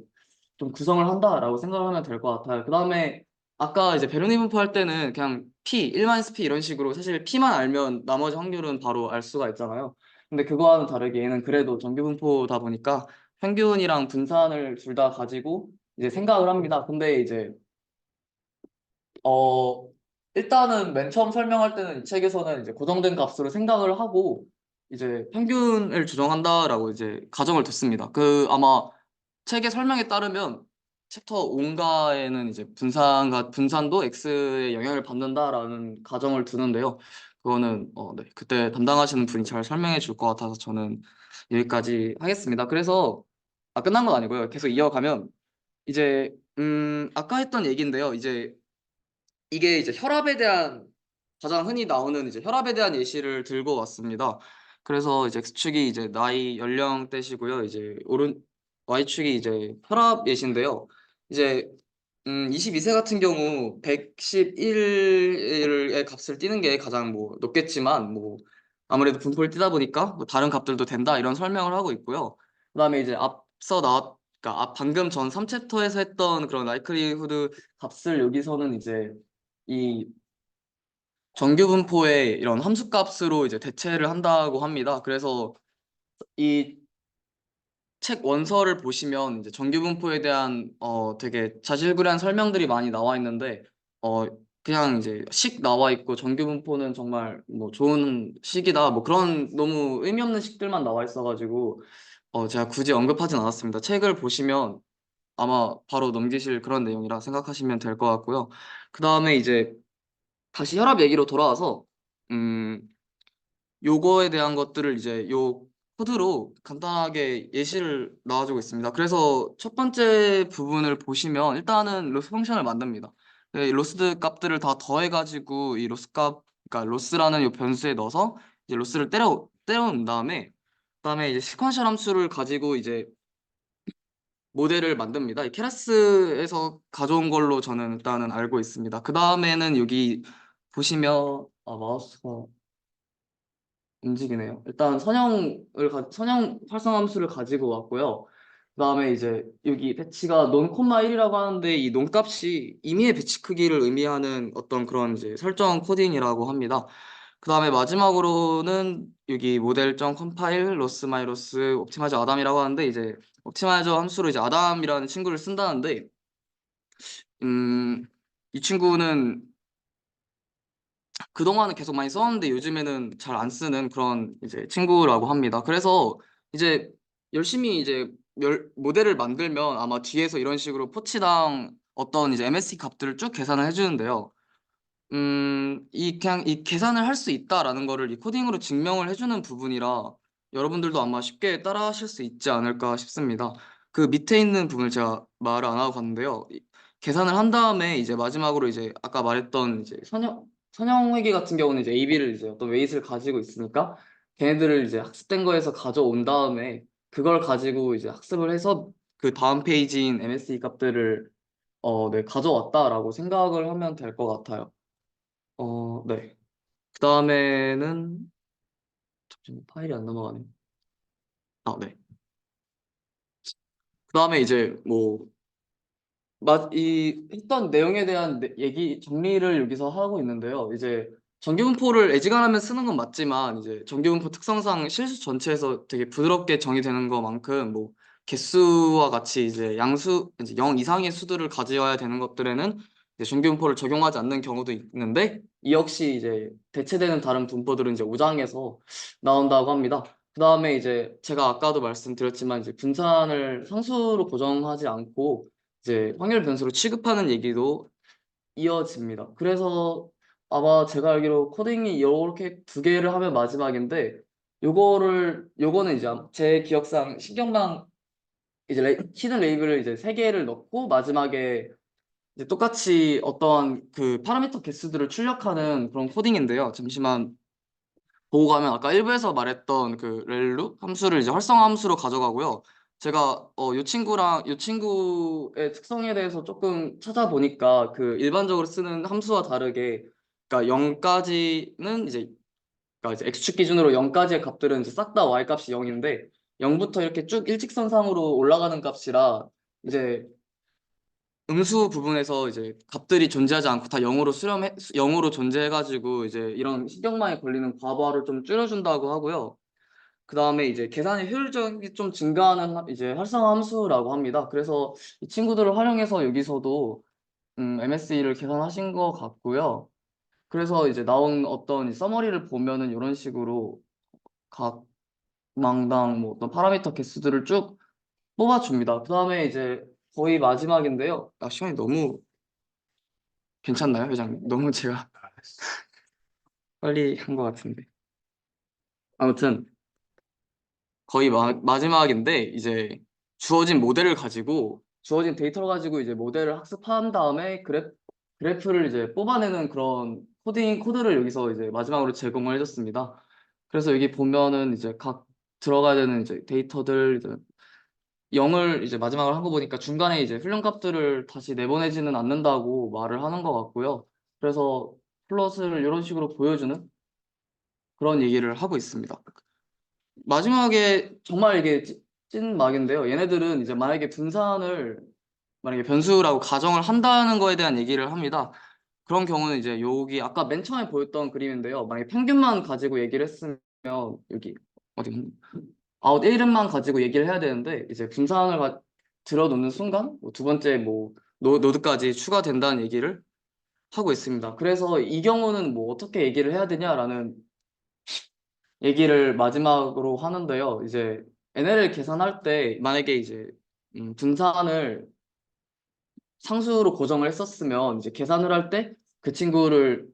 좀 구성을 한다라고 생각을 하면 될 것 같아요. 그 다음에 아까 이제 베르니 분포 할 때는 그냥 P, 1-P 이런 식으로 사실 P만 알면 나머지 확률은 바로 알 수가 있잖아요. 근데 그거와는 다르게 얘는 그래도 정규 분포다 보니까 평균이랑 분산을 둘 다 가지고 이제 생각을 합니다. 근데 이제 어 일단은 맨 처음 설명할 때는 이 책에서는 이제 고정된 값으로 생각을 하고 이제 평균을 조정한다라고 이제 가정을 뒀습니다. 그 아마 책의 설명에 따르면 챕터 5가에는 이제 분산도 x에 영향을 받는다라는 가정을 두는데요. 그거는 네, 그때 담당하시는 분이 잘 설명해 줄 것 같아서 저는 여기까지 하겠습니다. 그래서 끝난 건 아니고요. 계속 이어가면 이제 아까 했던 얘기인데요. 이제 이게 이제 혈압에 대한 가장 흔히 나오는 이제 혈압에 대한 예시를 들고 왔습니다. 그래서 이제 X축이 이제 나이 연령대시고요. 이제 Y축이 이제 혈압 예시인데요. 이제 22세 같은 경우 111의 값을 띄는 게 가장 뭐 높겠지만 뭐 아무래도 분포를 띄다 보니까 뭐 다른 값들도 된다 이런 설명을 하고 있고요. 그다음에 이제 그러니까 방금 전 3챕터에서 했던 그런 라이클리후드 값을 여기서는 이제 이 정규 분포의 이런 함수값으로 이제 대체를 한다고 합니다. 그래서 이 책 원서를 보시면 이제 정규 분포에 대한 되게 자질구레한 설명들이 많이 나와 있는데 어 그냥 이제 식 나와 있고 정규 분포는 정말 뭐 좋은 식이다 뭐 그런 너무 의미 없는 식들만 나와 있어가지고 제가 굳이 언급하진 않았습니다. 책을 보시면 아마 바로 넘기실 그런 내용이라 생각하시면 될 것 같고요. 그 다음에 이제 다시 혈압 얘기로 돌아와서 음 요거에 대한 것들을 이제 요 코드로 간단하게 예시를 나와주고 있습니다. 그래서 첫 번째 부분을 보시면 일단은 로스 펑션을 만듭니다. 이 로스 값들을 다 더해가지고 이 그러니까 로스라는 요 변수에 넣어서 이제 로스를 때려놓은 그다음에 이제 시퀀셜 함수를 가지고 이제 모델을 만듭니다. 이 케라스에서 가져온 걸로 저는 일단은 알고 있습니다. 그 다음에는 여기 보시면 마우스가 움직이네요. 일단 선형 활성함수를 가지고 왔고요. 그다음에 이제 여기 배치가 논 콤마 1이라고 하는데 이 논 값이 임의의 배치 크기를 의미하는 어떤 그런 이제 설정 코딩이라고 합니다. 그다음에 마지막으로는 여기 모델.컴파일 로스 마이너스 옵티마이저 아담이라고 하는데 이제 옵티마이저 함수로 이제 아담이라는 친구를 쓴다는데 이 친구는 그동안은 계속 많이 썼는데 요즘에는 잘 안 쓰는 그런 이제 친구라고 합니다. 그래서 이제 열심히 이제 모델을 만들면 아마 뒤에서 이런 식으로 포치당 어떤 이제 MST 값들을 쭉 계산을 해주는데요. 그냥 이 계산을 할 수 있다라는 거를 이 코딩으로 증명을 해주는 부분이라 여러분들도 아마 쉽게 따라하실 수 있지 않을까 싶습니다. 그 밑에 있는 부분을 제가 말을 안 하고 갔는데요. 계산을 한 다음에 이제 마지막으로 이제 아까 말했던 이제 선형 회계 같은 경우는 이제 AB를 이제 어떤 웨이트를 가지고 있으니까 걔네들을 이제 학습된 거에서 가져온 다음에 그걸 가지고 이제 학습을 해서 그 다음 페이지인 MSE 값들을 네, 가져왔다라고 생각을 하면 될 것 같아요. 네. 그 다음에는 잠시만요. 파일이 안 넘어가네. 네. 그 다음에 이제 뭐 이 했던 내용에 대한 얘기 정리를 여기서 하고 있는데요. 이제 정규분포를 애지간하면 쓰는 건 맞지만 이제 정규분포 특성상 실수 전체에서 되게 부드럽게 정의되는 것만큼 뭐 개수와 같이 이제 양수 이제 0 이상의 수들을 가져야 되는 것들에는 이제 정규분포를 적용하지 않는 경우도 있는데 이 역시 이제 대체되는 다른 분포들은 이제 5장에서 나온다고 합니다. 그 다음에 이제 제가 아까도 말씀드렸지만 이제 분산을 상수로 고정하지 않고 이제 확률 변수로 취급하는 얘기도 이어집니다. 그래서 아마 제가 알기로 코딩이 이렇게 두 개를 하면 마지막인데 요거는 이제 제 기억상 신경망 이제 히든 레이블을 이제 세 개를 넣고 마지막에 이제 똑같이 어떤 그 파라미터 개수들을 출력하는 그런 코딩인데요. 잠시만 보고 가면 아까 일부에서 말했던 그 렐루 함수를 이제 활성화 함수로 가져가고요. 제가 요 친구의 특성에 대해서 조금 찾아보니까 그 일반적으로 쓰는 함수와 다르게 그러니까 0까지는 이제 그러니까 이제 x축 기준으로 0까지의 값들은 이제 싹 다 y 값이 0인데 0부터 이렇게 쭉 일직선상으로 올라가는 값이라 이제 음수 부분에서 이제 값들이 존재하지 않고 다 0으로 존재해가지고 이제 이런 신경망에 걸리는 과부하를 좀 줄여준다고 하고요. 그 다음에 이제 계산의 효율적이 좀 증가하는 이제 활성화 함수라고 합니다. 그래서 이 친구들을 활용해서 여기서도 MSE를 계산하신 것 같고요. 그래서 이제 나온 어떤 이 서머리를 보면은 이런 식으로 각 망당 뭐 어떤 파라미터 개수들을 쭉 뽑아줍니다. 그 다음에 이제 거의 마지막인데요. 시간이 너무 괜찮나요, 회장님? 너무 제가 빨리 한 것 같은데. 아무튼 거의 마지막인데 이제 주어진 데이터를 가지고 이제 모델을 학습한 다음에 그래프를 이제 뽑아내는 그런 코드를 여기서 이제 마지막으로 제공을 해줬습니다. 그래서 여기 보면은 이제 각 들어가야 되는 이제 데이터들 이제 0을 이제 마지막으로 한 거 보니까 중간에 이제 훈련값들을 다시 내보내지는 않는다고 말을 하는 것 같고요. 그래서 플롯을 이런 식으로 보여주는 그런 얘기를 하고 있습니다. 마지막에 정말 이게 찐 막인데요. 얘네들은 이제 만약에 변수라고 가정을 한다는 거에 대한 얘기를 합니다. 그런 경우는 이제 여기 아까 맨 처음에 보였던 그림인데요. 만약에 평균만 가지고 얘기를 했으면 여기 어디 아웃 1만 가지고 얘기를 해야 되는데 이제 들어놓는 순간 두 번째 뭐 노드까지 추가된다는 얘기를 하고 있습니다. 그래서 이 경우는 뭐 어떻게 얘기를 해야 되냐라는 얘기를 마지막으로 하는데요. 이제 NL을 계산할 때 만약에 이제 분산을 상수로 고정을 했었으면 이제 계산을 할 때 그 친구를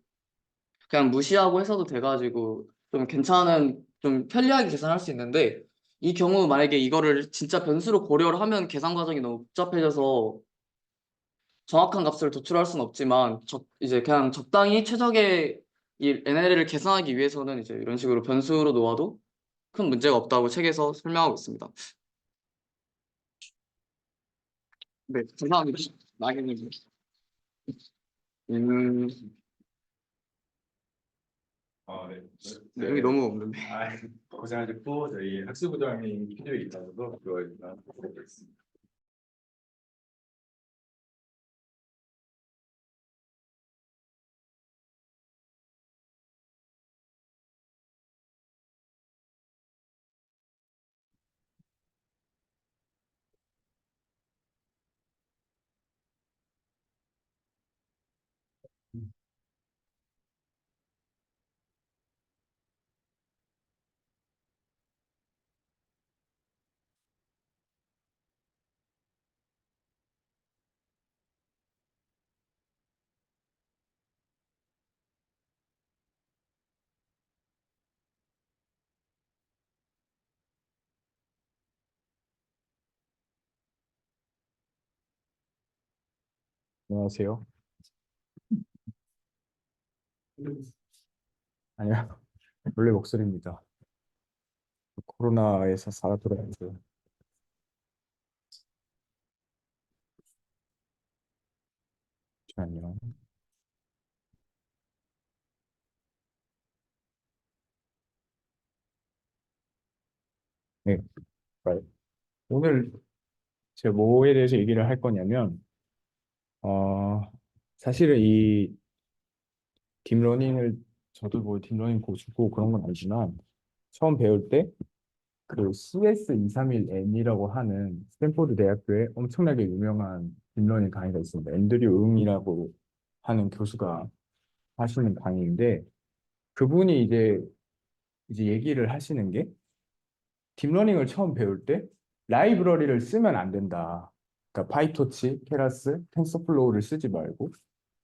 그냥 무시하고 했어도 돼가지고 좀 편리하게 계산할 수 있는데 이 경우 만약에 이거를 진짜 변수로 고려를 하면 계산 과정이 너무 복잡해져서 정확한 값을 도출할 수는 없지만 이제 그냥 적당히 최적의 이 NL을 계산하기 위해서는 이제 이런 식으로 변수로 놓아도 큰 문제가 없다고 책에서 설명하고 있습니다. 네, 감사합니다. 나경님. 음, 네. 내용이 너무 없는데. 고생하셨고 저희 학습부장님 필요에 있어서 그걸 보고 있습니다. 안녕하세요. 아니요, 원래 목소리입니다. 코로나에서 살아 돌아왔어요. 잠시만요. 네, right. 오늘 제가 뭐에 대해서 얘기를 할 거냐면, 어, 사실은 이 딥러닝을 저도 뭐 딥러닝 고수고 그런 건 아니지만 처음 배울 때 그 CS231N이라고 하는 스탠포드 대학교에 엄청나게 유명한 딥러닝 강의가 있습니다. 앤드류 응이라고 하는 교수가 하시는 강의인데 그분이 이제 얘기를 하시는 게 딥러닝을 처음 배울 때 라이브러리를 쓰면 안 된다. 그러니까 파이토치, 케라스, 텐서플로우를 쓰지 말고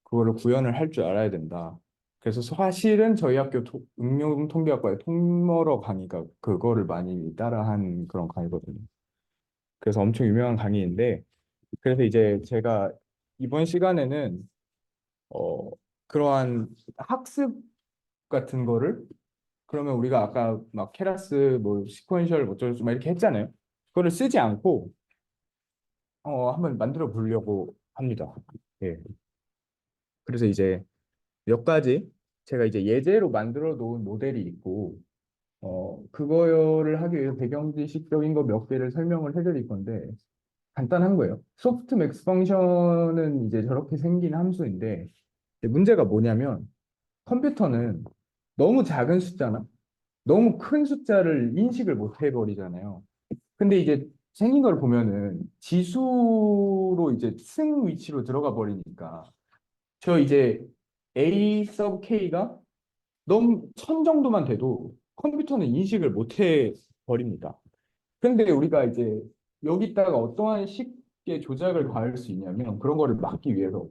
그거를 구현을 할 줄 알아야 된다. 그래서 사실은 저희 학교 응용 통계학과의 통머러 강의가 그거를 많이 따라한 그런 강의거든요. 그래서 엄청 유명한 강의인데 그래서 이제 제가 이번 시간에는 어 그러한 학습 같은 거를 그러면 우리가 아까 막 케라스 뭐 시퀀셜 어쩌고 막 이렇게 했잖아요. 그거를 쓰지 않고 한번 만들어 보려고 합니다. 예. 그래서 이제 몇 가지 제가 이제 예제로 만들어 놓은 모델이 있고 그거를 하기 위해서 배경 지식적인 거 몇 개를 설명을 해드릴 건데 간단한 거예요. 소프트 맥스 펑션은 이제 저렇게 생긴 함수인데 이제 문제가 뭐냐면 컴퓨터는 너무 작은 숫자나 너무 큰 숫자를 인식을 못 해버리잖아요. 근데 이제 생긴 걸 보면은 지수로 이제 승 위치로 들어가 버리니까 저 이제 A sub K가 너무 1000 정도만 돼도 컴퓨터는 인식을 못 해 버립니다. 근데 우리가 이제 여기다가 어떠한 식의 조작을 가할 수 있냐면 그런 거를 막기 위해서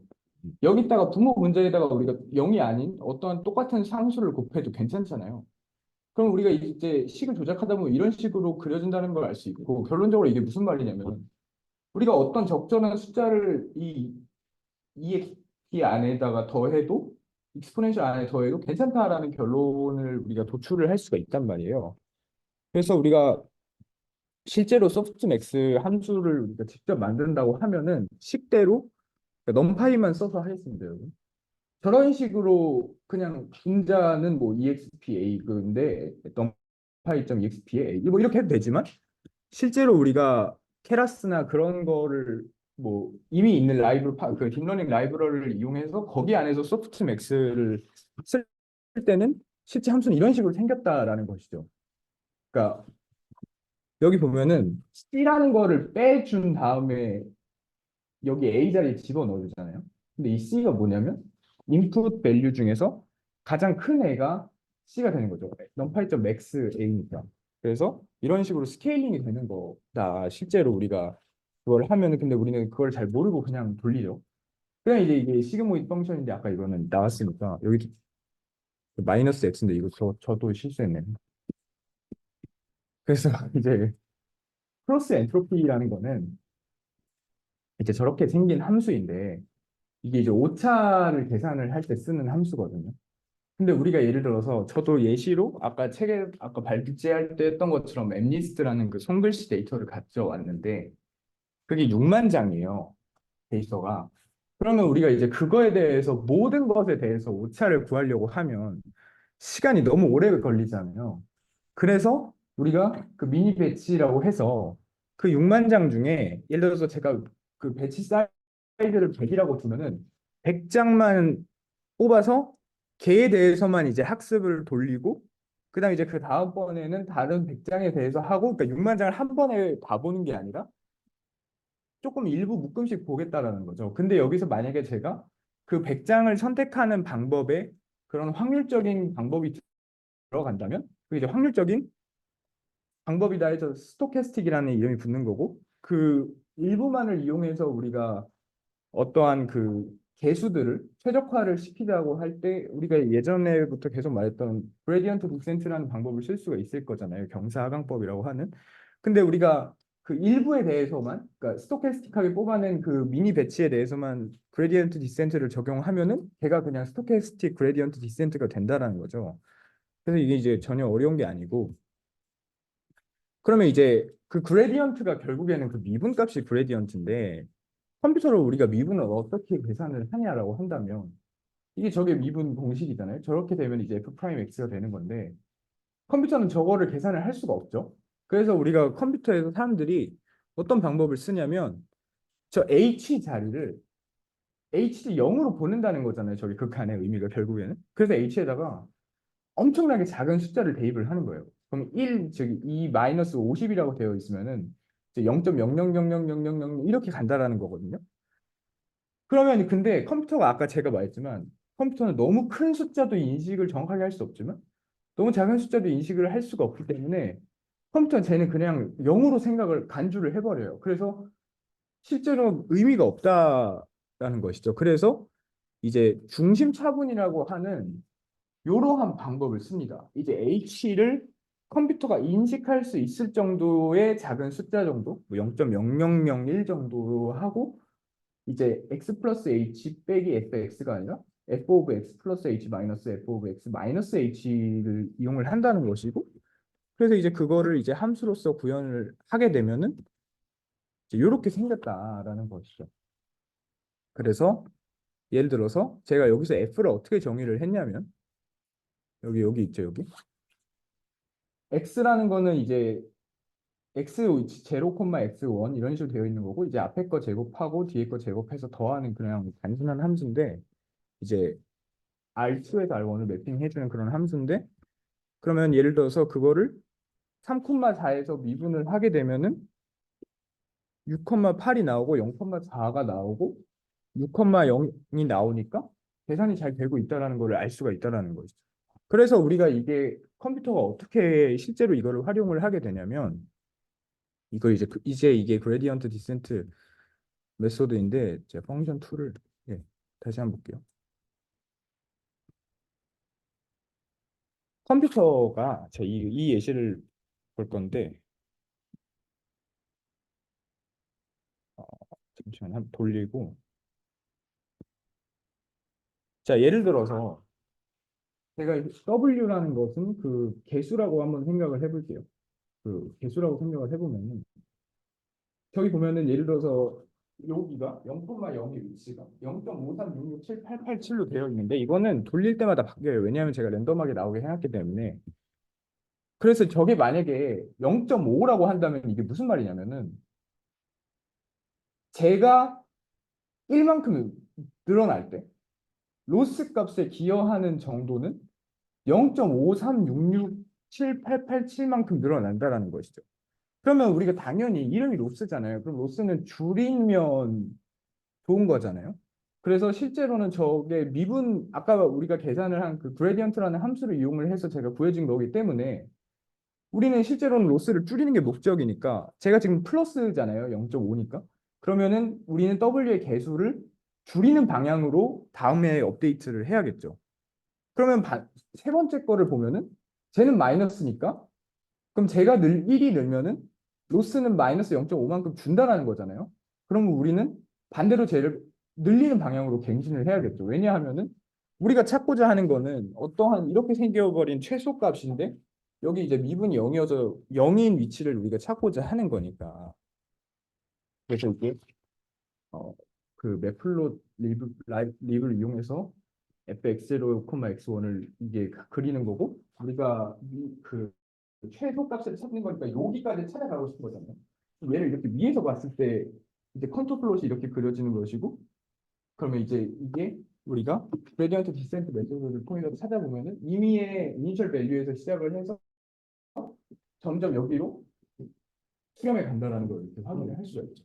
여기다가 부모 문제에다가 우리가 0이 아닌 어떠한 똑같은 상수를 곱해도 괜찮잖아요. 그럼 우리가 이제 식을 조작하다 보면 이런 식으로 그려진다는 걸 알 수 있고 결론적으로 이게 무슨 말이냐면 우리가 어떤 적절한 숫자를 이 EXP 안에다가 더해도 익스포넨셜 안에 더해도 괜찮다라는 결론을 우리가 도출을 할 수가 있단 말이에요. 그래서 우리가 실제로 소프트맥스 함수를 우리가 직접 만든다고 하면은 식대로 넘파이만 써서 하겠습니다, 여러분. 저런 식으로 그냥 분자는 뭐 expa 근데 numpy.expa 뭐 이렇게 해도 되지만 실제로 우리가 케라스나 그런 거를 뭐 이미 있는 그 딥러닝 라이브러리를 이용해서 거기 안에서 소프트맥스를 쓸 때는 실제 함수는 이런 식으로 생겼다라는 것이죠. 그러니까 여기 보면은 C라는 거를 빼준 다음에 여기 A 자리에 집어넣어 주잖아요. 근데 이 C가 뭐냐면 인풋 밸류 중에서 가장 큰 애가 C가 되는 거죠. numpy.max A니까. 그래서 이런 식으로 스케일링이 되는 거다. 실제로 우리가 그걸 하면은 근데 우리는 그걸 잘 모르고 그냥 돌리죠. 그냥 이제 이게 시그모이드 펑션인데 아까 이거는 나왔으니까 여기 마이너스 X인데 이거 저도 실수했네. 그래서 이제 크로스 엔트로피라는 거는 이제 저렇게 생긴 함수인데 이게 이제 오차를 계산을 할 때 쓰는 함수거든요. 근데 우리가 예를 들어서 저도 예시로 아까 책에 아까 발제할 때 했던 것처럼 엠리스트라는 그 손글씨 데이터를 가져왔는데 그게 6만 장이에요. 데이터가. 그러면 우리가 이제 그거에 대해서 모든 것에 대해서 오차를 구하려고 하면 시간이 너무 오래 걸리잖아요. 그래서 우리가 그 미니 배치라고 해서 그 6만 장 중에 예를 들어서 제가 그 배치 사이즈를 100이라고 두면은 100장만 뽑아서 걔에 대해서만 이제 학습을 돌리고 그다음 이제 그 다음번에는 다른 100장에 대해서 하고 그러니까 6만 장을 한 번에 다 보는 게 아니라 조금 일부 묶음씩 보겠다라는 거죠. 근데 여기서 만약에 제가 그 100장을 선택하는 방법에 그런 확률적인 방법이 들어간다면 그 이제 확률적인 방법이다 해서 스토캐스틱이라는 이름이 붙는 거고 그 일부만을 이용해서 우리가 어떠한 그 개수들을 최적화를 시키자고 할 때 우리가 예전에부터 계속 말했던 그레디언트 디센트라는 방법을 쓸 수가 있을 거잖아요. 경사하강법이라고 하는. 근데 우리가 그 일부에 대해서만 그러니까 스토캐스틱하게 뽑아낸 그 미니 배치에 대해서만 그레디언트 디센트를 적용하면은 걔가 그냥 스토캐스틱 그레디언트 디센트가 된다라는 거죠. 그래서 이게 이제 전혀 어려운 게 아니고 그러면 이제 그 그레디언트가 결국에는 그 미분값이 그레디언트인데 컴퓨터로 우리가 미분을 어떻게 계산을 하냐라고 한다면 이게 저게 미분 공식이잖아요. 저렇게 되면 이제 f 프라임 x가 되는 건데 컴퓨터는 저거를 계산을 할 수가 없죠. 그래서 우리가 컴퓨터에서 사람들이 어떤 방법을 쓰냐면 저 h 자리를 h를 0으로 보낸다는 거잖아요. 저기 극한의 의미가 결국에는. 그래서 h에다가 엄청나게 작은 숫자를 대입을 하는 거예요. 그럼 1, 저기 2 마이너스 50이라고 되어 있으면은 이제 0.00000000 이렇게 간다라는 거거든요. 그러면 근데 컴퓨터가 아까 제가 말했지만 컴퓨터는 너무 큰 숫자도 인식을 정확하게 할 수 없지만 너무 작은 숫자도 인식을 할 수가 없기 때문에 컴퓨터는 쟤는 그냥 0으로 생각을 간주를 해버려요. 그래서 실제로 의미가 없다라는 것이죠. 그래서 이제 중심 차분이라고 하는 이러한 방법을 씁니다. 이제 H를 컴퓨터가 인식할 수 있을 정도의 작은 숫자 정도, 뭐 0.0001 정도로 하고 이제 x 플러스 h 빼기 fx가 아니라 f 오브 x 플러스 h 마이너스 f 오브 x 마이너스 h를 이용을 한다는 것이고 그래서 이제 그거를 이제 함수로서 구현을 하게 되면은 이제 이렇게 생겼다라는 것이죠. 그래서 예를 들어서 제가 여기서 f를 어떻게 정의를 했냐면 여기 있죠 여기 x라는 거는 이제 x0, x1 이런 식으로 되어 있는 거고 이제 앞에 거 제곱하고 뒤에 거 제곱해서 더하는 그냥 단순한 함수인데 이제 R2에서 R1을 매핑해주는 그런 함수인데 그러면 예를 들어서 그거를 3,4에서 미분을 하게 되면은 6,8이 나오고 0,4가 나오고 6,0이 나오니까 계산이 잘 되고 있다라는 걸 알 수가 있다라는 것이죠. 그래서 우리가 이게 컴퓨터가 어떻게 실제로 이거를 활용을 하게 되냐면 이거 이제 이게 그레디언트 디센트 메소드인데 제가 펑션 2를 다시 한번 볼게요. 컴퓨터가 이 예시를 볼 건데 어, 잠시만 한번 돌리고 자 예를 들어서 제가 W라는 것은 그 개수라고 한번 생각을 해볼게요. 그 개수라고 생각을 해보면은 저기 보면은 예를 들어서 여기가 0,0의 위치가 0.5366788로 되어 있는데 이거는 돌릴 때마다 바뀌어요. 왜냐하면 제가 랜덤하게 나오게 해놨기 때문에 그래서 저게 만약에 0.5라고 한다면 이게 무슨 말이냐면은 제가 1만큼 늘어날 때 로스 값에 기여하는 정도는 0.5366788만큼 늘어난다라는 것이죠. 그러면 우리가 당연히 이름이 로스잖아요. 그럼 로스는 줄이면 좋은 거잖아요. 그래서 실제로는 저게 미분 아까 우리가 계산을 한 그 그레디언트라는 함수를 이용을 해서 제가 구해진 거기 때문에 우리는 실제로는 로스를 줄이는 게 목적이니까 제가 지금 플러스잖아요. 0.5니까. 그러면은 우리는 W의 개수를 줄이는 방향으로 다음에 업데이트를 해야겠죠. 그러면 세 번째 거를 보면은 쟤는 마이너스니까 그럼 제가 1이 늘면은 로스는 마이너스 0.5만큼 준다라는 거잖아요. 그러면 우리는 반대로 쟤를 늘리는 방향으로 갱신을 해야겠죠. 왜냐하면은 우리가 찾고자 하는 거는 어떠한 이렇게 생겨버린 최소값인데 여기 이제 미분이 0이어서 0인 위치를 우리가 찾고자 하는 거니까. 그래서 이게 그 매플롯 립을 이용해서 fx0, x1을 이게 그리는 거고 우리가 그 최소값을 찾는 거니까 여기까지 찾아가고 싶은 거잖아요. 얘를 이렇게 위에서 봤을 때 이제 컨트롤 플롯이 이렇게 그려지는 것이고 그러면 이제 이게 우리가 그레디언트 디센트 메소드를 통해서 찾아보면은 임의의 이니셜 밸류에서 시작을 해서 점점 여기로 수렴해 간다라는 걸 이렇게 확인을 할 수가 있죠.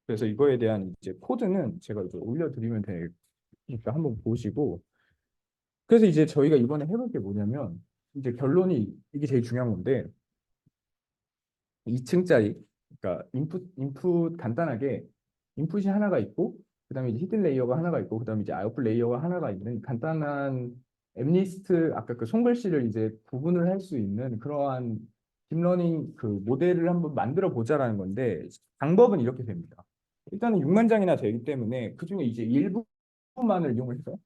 그래서 이거에 대한 이제 코드는 제가 이제 올려드리면 되니까 한번 보시고 그래서 이제 저희가 이번에 해볼 게 뭐냐면 이제 결론이 이게 제일 중요한 건데 2층짜리 그러니까 인풋 간단하게 인풋이 하나가 있고 그다음에 이제 히든 레이어가 하나가 있고 그다음에 이제 아웃풋 레이어가 하나가 있는 간단한 앱리스트 아까 그 손글씨를 이제 구분을 할 수 있는 그러한 딥러닝 그 모델을 한번 만들어 보자라는 건데 방법은 이렇게 됩니다. 일단은 6만 장이나 되기 때문에 그중에 이제 일부만을 이용해서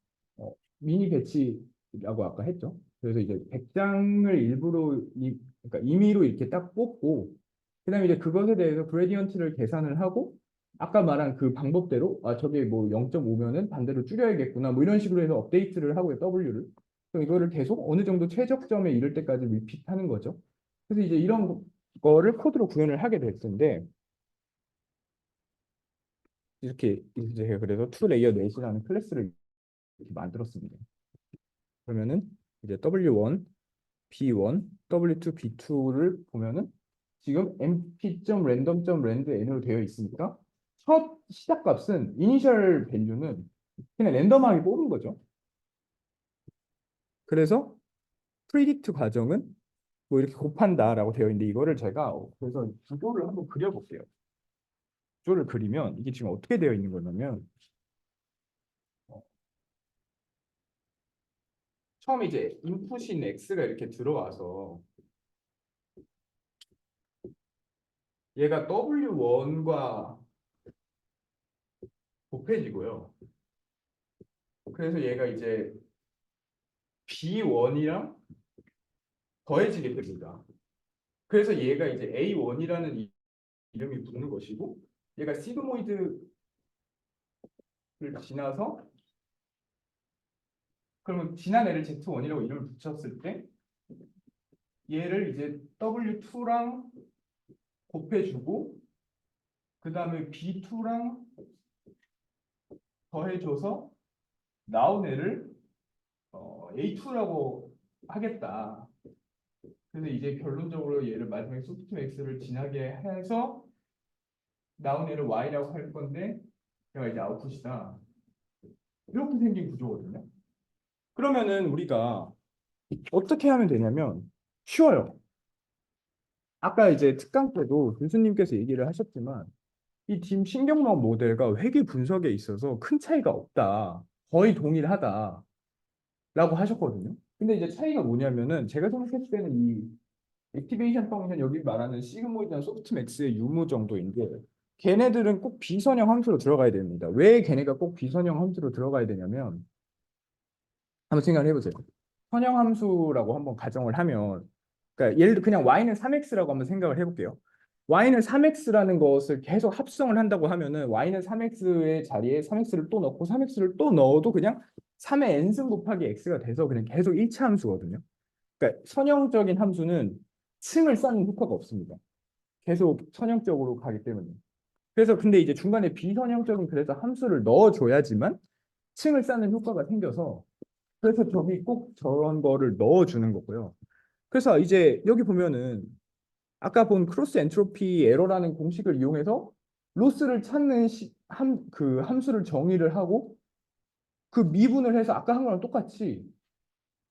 미니 배치라고 아까 했죠. 그래서 이제 100장을 일부러 그러니까 임의로 이렇게 딱 뽑고 그다음에 이제 그것에 대해서 그레디언트를 계산을 하고 아까 말한 그 방법대로 저게 뭐 0.5면은 반대로 줄여야겠구나 뭐 이런 식으로 해서 업데이트를 하고요 W를. 그럼 이거를 계속 어느 정도 최적점에 이를 때까지 리핏하는 거죠. 그래서 이제 이런 거를 코드로 구현을 하게 될 텐데 이렇게 이제 제가 그래서 투레이어 넷이라는 클래스를 이렇게 만들었습니다. 그러면은 이제 W1, B1, W2, B2를 보면은 지금 mp.random.rand n으로 되어 있으니까 첫 시작 값은 이니셜 밸류는 그냥 랜덤하게 뽑은 거죠. 그래서 프리딕트 과정은 뭐 이렇게 곱한다라고 되어 있는데 이거를 제가 그래서 구조를 한번 그려볼게요. 구조를 그리면 이게 지금 어떻게 되어 있는 거냐면 처음에 이제 인풋인 x가 이렇게 들어와서 얘가 w1과 곱해지고요. 그래서 얘가 이제 b1이랑 더해지게 됩니다. 그래서 얘가 이제 a1이라는 이름이 붙는 것이고 얘가 시그모이드를 지나서 그러면 지난 애를 z1이라고 이름을 붙였을 때 얘를 이제 w2랑 곱해주고 그 다음에 b2랑 더해줘서 나온 애를 A2라고 하겠다. 그래서 이제 결론적으로 얘를 마지막에 소프트맥스를 지나게 해서 나온 애를 Y라고 할 건데 얘가 이제 아웃풋이다. 이렇게 생긴 구조거든요. 그러면은 우리가 어떻게 하면 되냐면 쉬워요. 아까 이제 특강 때도 교수님께서 얘기를 하셨지만 이 팀 신경망 모델과 회귀 분석에 있어서 큰 차이가 없다. 거의 동일하다. 라고 하셨거든요. 근데 이제 차이가 뭐냐면은 제가 생각했을 때는 이 액티베이션 펑션 여기 말하는 시그모이드나 소프트맥스의 유무 정도인데 걔네들은 꼭 비선형 함수로 들어가야 됩니다. 왜 걔네가 꼭 비선형 함수로 들어가야 되냐면 한번 생각을 해보세요. 선형 함수라고 한번 가정을 하면 그러니까 예를 들어 그냥 y는 3x라고 한번 생각을 해볼게요. y는 3x라는 것을 계속 합성을 한다고 하면은 y는 3x의 자리에 3x를 또 넣고 3x를 또 넣어도 그냥 3의 n승 곱하기 x가 돼서 그냥 계속 일차 함수거든요. 그러니까 선형적인 함수는 층을 쌓는 효과가 없습니다. 계속 선형적으로 가기 때문에. 그래서 근데 이제 중간에 비선형적인 그래서 함수를 넣어줘야지만 층을 쌓는 효과가 생겨서 그래서 저기 꼭 저런 거를 넣어주는 거고요. 그래서 이제 여기 보면은 아까 본 크로스 엔트로피 에러라는 공식을 이용해서 로스를 찾는 그 함수를 정의를 하고 그 미분을 해서 아까 한 거랑 똑같이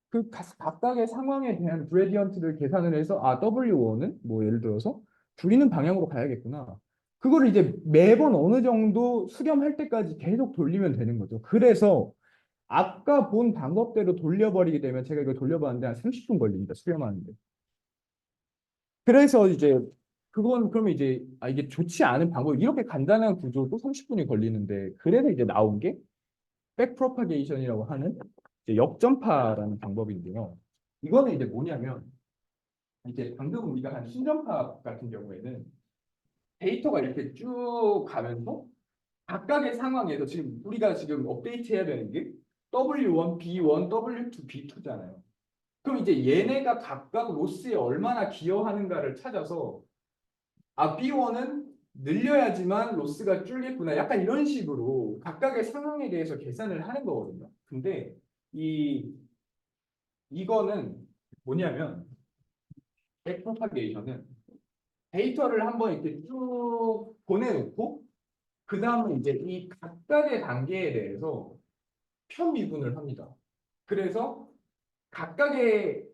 그 각각의 상황에 대한 그레디언트를 계산을 해서 W1은 뭐 예를 들어서 줄이는 방향으로 가야겠구나. 그거를 이제 매번 어느 정도 수렴할 때까지 계속 돌리면 되는 거죠. 그래서 아까 본 방법대로 돌려버리게 되면 제가 이거 돌려봤는데 한 30분 걸립니다. 수렴하는데. 그래서 이제 그건 그러면 이제 이게 좋지 않은 방법 이렇게 간단한 구조도 30분이 걸리는데 그래서 이제 나온 게 백프로파게이션이라고 하는 이제 역전파라는 방법인데요. 이거는 이제 뭐냐면 이제 방금 우리가 한 순전파 같은 경우에는 데이터가 이렇게 쭉 가면서 각각의 상황에서 지금 우리가 지금 업데이트 해야 되는 게 W1, B1, W2, B2잖아요. 그럼 이제 얘네가 각각 로스에 얼마나 기여하는가를 찾아서 B1은 늘려야지만 로스가 줄겠구나. 약간 이런 식으로 각각의 상황에 대해서 계산을 하는 거거든요. 근데 이거는 뭐냐면 백프로파게이션은 데이터를 한번 이렇게 쭉 보내놓고 그 다음에 이제 이 각각의 단계에 대해서 편미분을 합니다. 그래서 각각의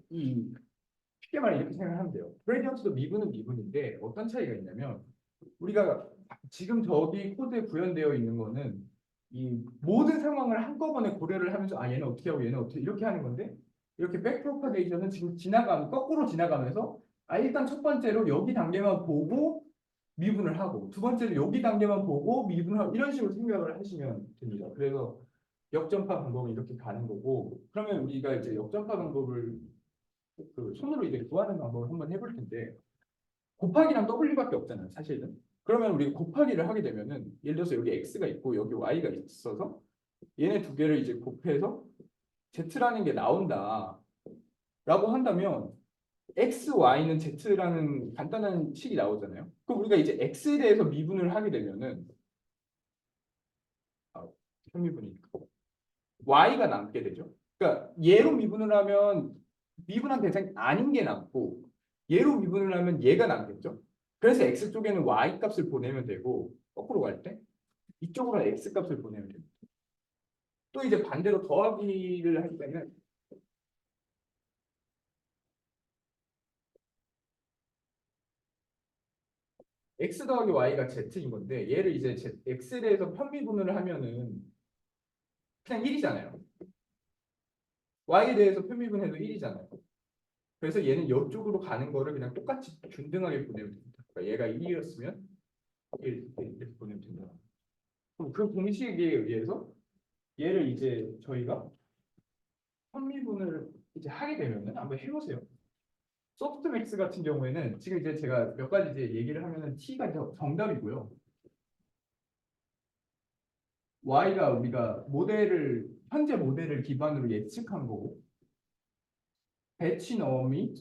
쉽게 말해 이렇게 생각하면 돼요. 그레디언트도 미분은 미분인데 어떤 차이가 있냐면 우리가 지금 저기 코드에 구현되어 있는 거는 이 모든 상황을 한꺼번에 고려를 하면서 얘는 어떻게 하고 얘는 어떻게 이렇게 하는 건데 이렇게 백프로파게이션은 지금 거꾸로 지나가면서 일단 첫 번째로 여기 단계만 보고 미분을 하고 두 번째로 여기 단계만 보고 미분을 하고 이런 식으로 생각을 하시면 됩니다. 그래서 역전파 방법은 이렇게 가는 거고 그러면 우리가 이제 역전파 방법을 그 손으로 이제 구하는 방법을 한번 해볼 텐데 곱하기랑 W밖에 없잖아요, 사실은. 그러면 우리 곱하기를 하게 되면은 예를 들어서 여기 x가 있고 여기 y가 있어서 얘네 두 개를 이제 곱해서 z라는 게 나온다라고 한다면 x, y는 z라는 간단한 식이 나오잖아요. 그럼 우리가 이제 x에 대해서 미분을 하게 되면은 편미분이니까 y가 남게 되죠. 그러니까 얘로 미분을 하면 미분한 대상이 아닌 게 남고 얘로 미분을 하면 얘가 남겠죠. 그래서 x 쪽에는 y 값을 보내면 되고 거꾸로 갈 때 이쪽으로는 x 값을 보내면 됩니다. 또 이제 반대로 더하기를 할 때는 x 더하기 y가 z인 건데 얘를 이제 x에 대해서 편미분을 하면은 그냥 1이잖아요. y에 대해서 편미분해도 1이잖아요. 그래서 얘는 이쪽으로 가는 거를 그냥 똑같이 균등하게 보내면 됩니다. 그러니까 얘가 1이었으면 1 이렇게 보내면 된다. 그럼 그 공식에 의해서 얘를 이제 저희가 편미분을 이제 하게 되면은 한번 해보세요. 소프트맥스 같은 경우에는 지금 이제 제가 몇 가지 이제 얘기를 하면은 t가 이제 정답이고요. y가 우리가 모델을 현재 모델을 기반으로 예측한 거고 배치 너미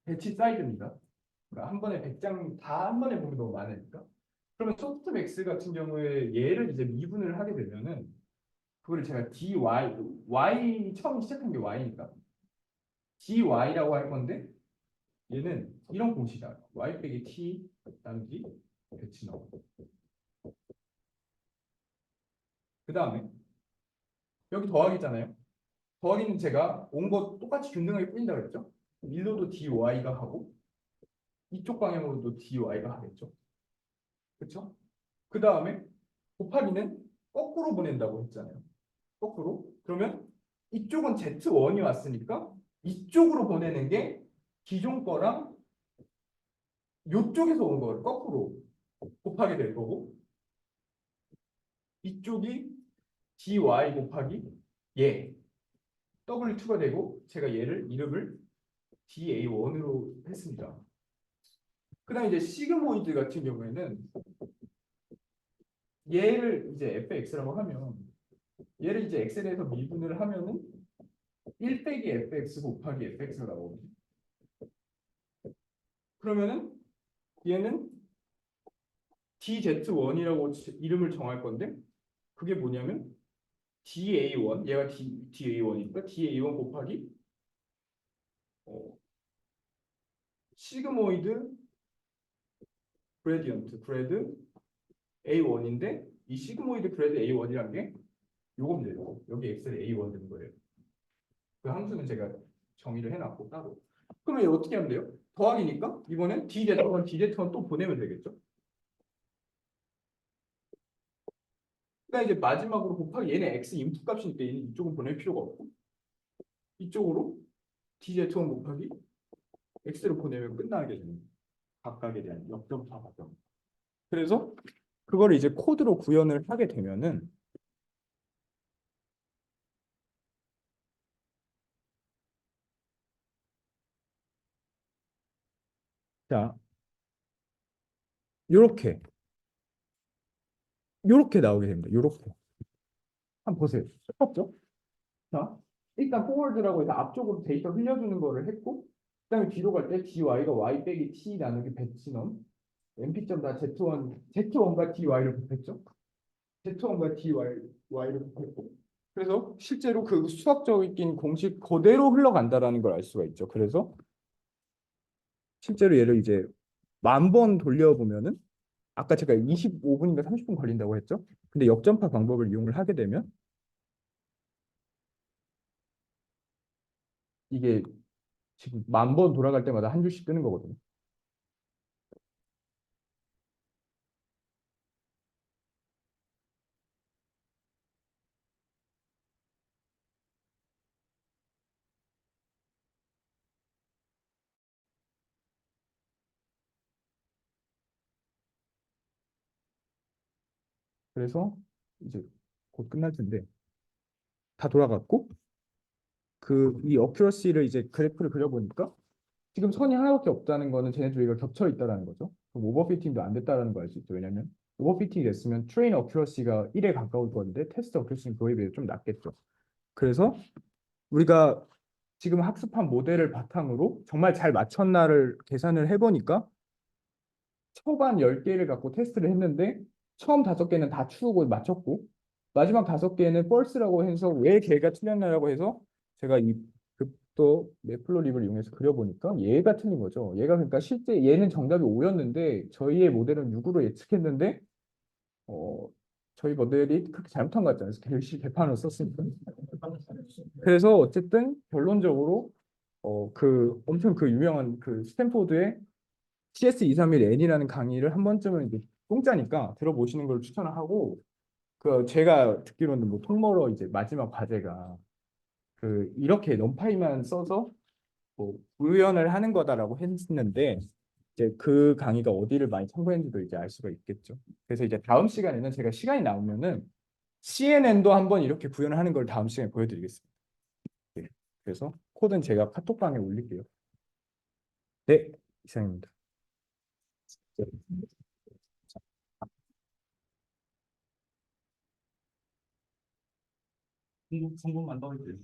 배치 사이즈입니다. 그러니까 한 번에 100장 다 한 번에 보면 너무 많으니까. 그러면 소프트맥스 같은 경우에 얘를 이제 미분을 하게 되면은 그거를 제가 dy y 처음 시작한 게 y니까 dy라고 할 건데 얘는 이런 공식이야. y 빼기 t 나누기 배치 넣어. 그 다음에 여기 더하기잖아요. 더하기는 제가 온 거 똑같이 균등하게 뿌린다 그랬죠. 일로도 dy가 하고 이쪽 방향으로도 dy가 하겠죠. 그렇죠? 그 다음에 곱하기는 거꾸로 보낸다고 했잖아요. 거꾸로. 그러면 이쪽은 Z1이 왔으니까 이쪽으로 보내는 게 기존 거랑 이쪽에서 온 거를 거꾸로 곱하게 될 거고 이쪽이 dy 곱하기 얘 W2가 되고 제가 얘를 이름을 DA1으로 했습니다. 그 다음에 이제 시그모이드 같은 경우에는 얘를 이제 fx라고 하면 얘를 이제 x에 대해서 미분을 하면은 1 빼기 fx 곱하기 fx가 나오거든요. 그러면은 얘는 dz1이라고 이름을 정할 건데 그게 뭐냐면 da1 얘가 da1이니까 da1 곱하기 시그모이드 그레디언트 그레드 a1인데 이 시그모이드 그레드 a1이란 게 요겁니다. 여기 x를 a1 된 거예요. 그 함수는 제가 정의를 해놨고 따로. 그러면 이거 어떻게 하면 돼요? 더하기니까 이번엔 dz1 또 보내면 되겠죠. 그러니까 이제 마지막으로 곱하기 얘는 x 인풋 값이니까 얘는 이쪽은 보낼 필요가 없고 이쪽으로 dz1 곱하기 x를 보내면 끝나게 됩니다. 각각에 대한 역점차 과정. 그래서 그걸 이제 코드로 구현을 하게 되면은 자 요렇게 나오게 됩니다. 요렇게 한번 보세요. 똑같죠? 자 일단 포워드라고 해서 앞쪽으로 데이터 흘려주는 거를 했고 그다음에 뒤로 갈 때 dy가 y 빼기 t 나누기 배치넘 np.다 z1과 dy를 곱했죠. z1과 dy를 곱했고 그래서 실제로 그 수학적인 공식 그대로 흘러간다라는 걸 알 수가 있죠. 그래서 실제로 얘를 이제 1000번 돌려보면은 아까 제가 25분인가 30분 걸린다고 했죠. 근데 역전파 방법을 이용을 하게 되면 이게 지금 1000번 돌아갈 때마다 한 줄씩 뜨는 거거든요. 그래서 이제 곧 끝날 텐데 다 돌아갔고 그 이 어큐러시를 이제 그래프를 그려보니까 지금 선이 하나밖에 없다는 거는 쟤네 둘이가 겹쳐 있다라는 거죠. 그럼 오버피팅도 안 됐다라는 걸 알 수 있죠. 왜냐면 오버피팅이 됐으면 트레인 어큐러시가 1에 가까울 건데 테스트 어큐러시는 그거에 비해 좀 낮겠죠. 그래서 우리가 지금 학습한 모델을 바탕으로 정말 잘 맞췄나를 계산을 해보니까 초반 10개를 갖고 테스트를 했는데 처음 5개는 다 추우고 맞췄고 마지막 5개는 펄스라고 해서 왜 걔가 틀렸나라고 해서 제가 이 급도 매플로립을 이용해서 그려보니까 얘가 틀린 거죠. 얘가 그러니까 실제 얘는 정답이 5였는데 저희의 모델은 6으로 예측했는데 어, 저희 모델이 그렇게 잘못한 것 같잖아요. 그래서 열심히 개판을 썼으니까. 그래서 어쨌든 결론적으로 그 엄청 그 유명한 그 스탠포드의 CS231N이라는 강의를 한 번쯤은 이제 공짜니까 들어보시는 걸 추천을 하고 그 제가 듣기로는 뭐 통모러 이제 마지막 과제가 그 이렇게 넘파이만 써서 뭐 구현을 하는 거다라고 했는데 이제 그 강의가 어디를 많이 참고했는지도 이제 알 수가 있겠죠. 그래서 이제 다음 시간에는 제가 시간이 나오면은 CNN도 한번 이렇게 구현을 하는 걸 다음 시간에 보여드리겠습니다. 네. 그래서 코드는 제가 카톡방에 올릴게요. 네, 이상입니다. 네. 3분만 더 해주세요.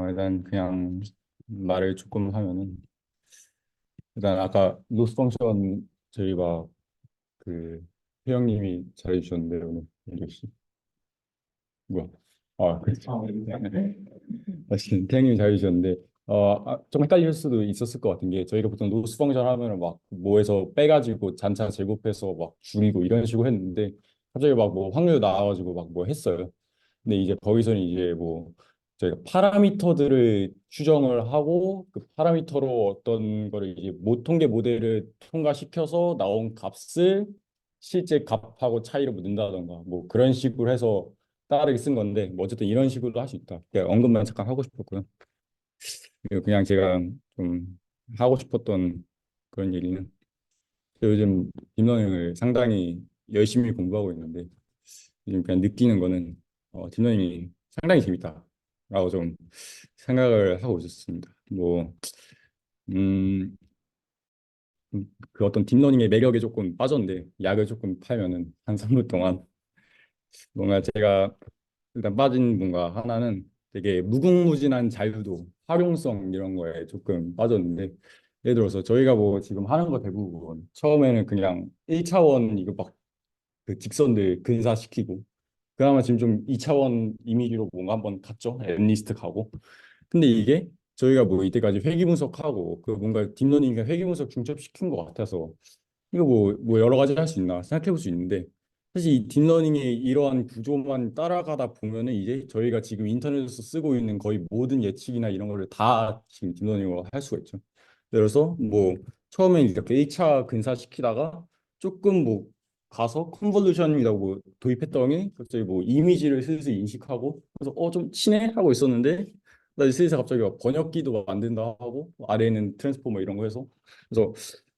일단 그냥 말을 조금 하면은 일단 아까 로스 펑션 저희가 그 회원님이 잘해주셨는데 오늘 역시 뭐야 그렇죠. 사실 태영님이 잘해주셨는데 좀 헷갈릴 수도 있었을 것 같은 게 저희가 보통 로스 펑션 하면은 막 뭐에서 빼가지고 잔차 제곱해서 막 줄이고 이런 식으로 했는데 갑자기 막 뭐 확률 나와가지고 막 뭐 했어요. 근데 이제 거기서는 이제 뭐 저희가 파라미터들을 추정을 하고 그 파라미터로 어떤 거를 이제 통계 모델을 통과시켜서 나온 값을 실제 값하고 차이를 뭐 넣는다던가 뭐 그런 식으로 해서 따르게 쓴 건데 뭐 어쨌든 이런 식으로도 할 수 있다. 그냥 언급만 잠깐 하고 싶었고요. 그리고 그냥 제가 좀 하고 싶었던 그런 얘기는 요즘 딥러닝을 상당히 열심히 공부하고 있는데 요즘 그냥 느끼는 거는 딥러닝이 상당히 재밌다라고 좀 생각을 하고 있었습니다. 뭐 음, 그 어떤 딥러닝의 매력에 조금 빠졌는데 약을 조금 팔면은 한 3분 동안 뭔가 제가 일단 빠진 뭔가 하나는 되게 무궁무진한 자유도 활용성 이런 거에 조금 빠졌는데 예를 들어서 저희가 뭐 지금 하는 거 대부분 처음에는 그냥 1차원 이거 막 그 직선들 근사시키고 그나마 지금 좀 2차원 이미지로 뭔가 한번 갔죠. 엠리스트 가고. 근데 이게 저희가 뭐 이때까지 회귀 분석하고 그 뭔가 딥러닝이 회귀 분석 중첩시킨 것 같아서 이거 뭐 여러 가지 할 수 있나 생각해 볼 수 있는데 사실 이 딥러닝의 이러한 구조만 따라가다 보면은 이제 저희가 지금 인터넷에서 쓰고 있는 거의 모든 예측이나 이런 거를 다 지금 딥러닝으로 할 수가 있죠. 그래서 뭐 처음에 이렇게 1차 근사시키다가 조금 뭐 가서 컨볼루션이라고 뭐 도입했더니 갑자기 뭐 이미지를 슬슬 인식하고 그래서 좀 친해 하고 있었는데 나 이제 슬슬 갑자기 막 번역기도 만든다 하고 아래에는 트랜스포머 이런 거 해서 그래서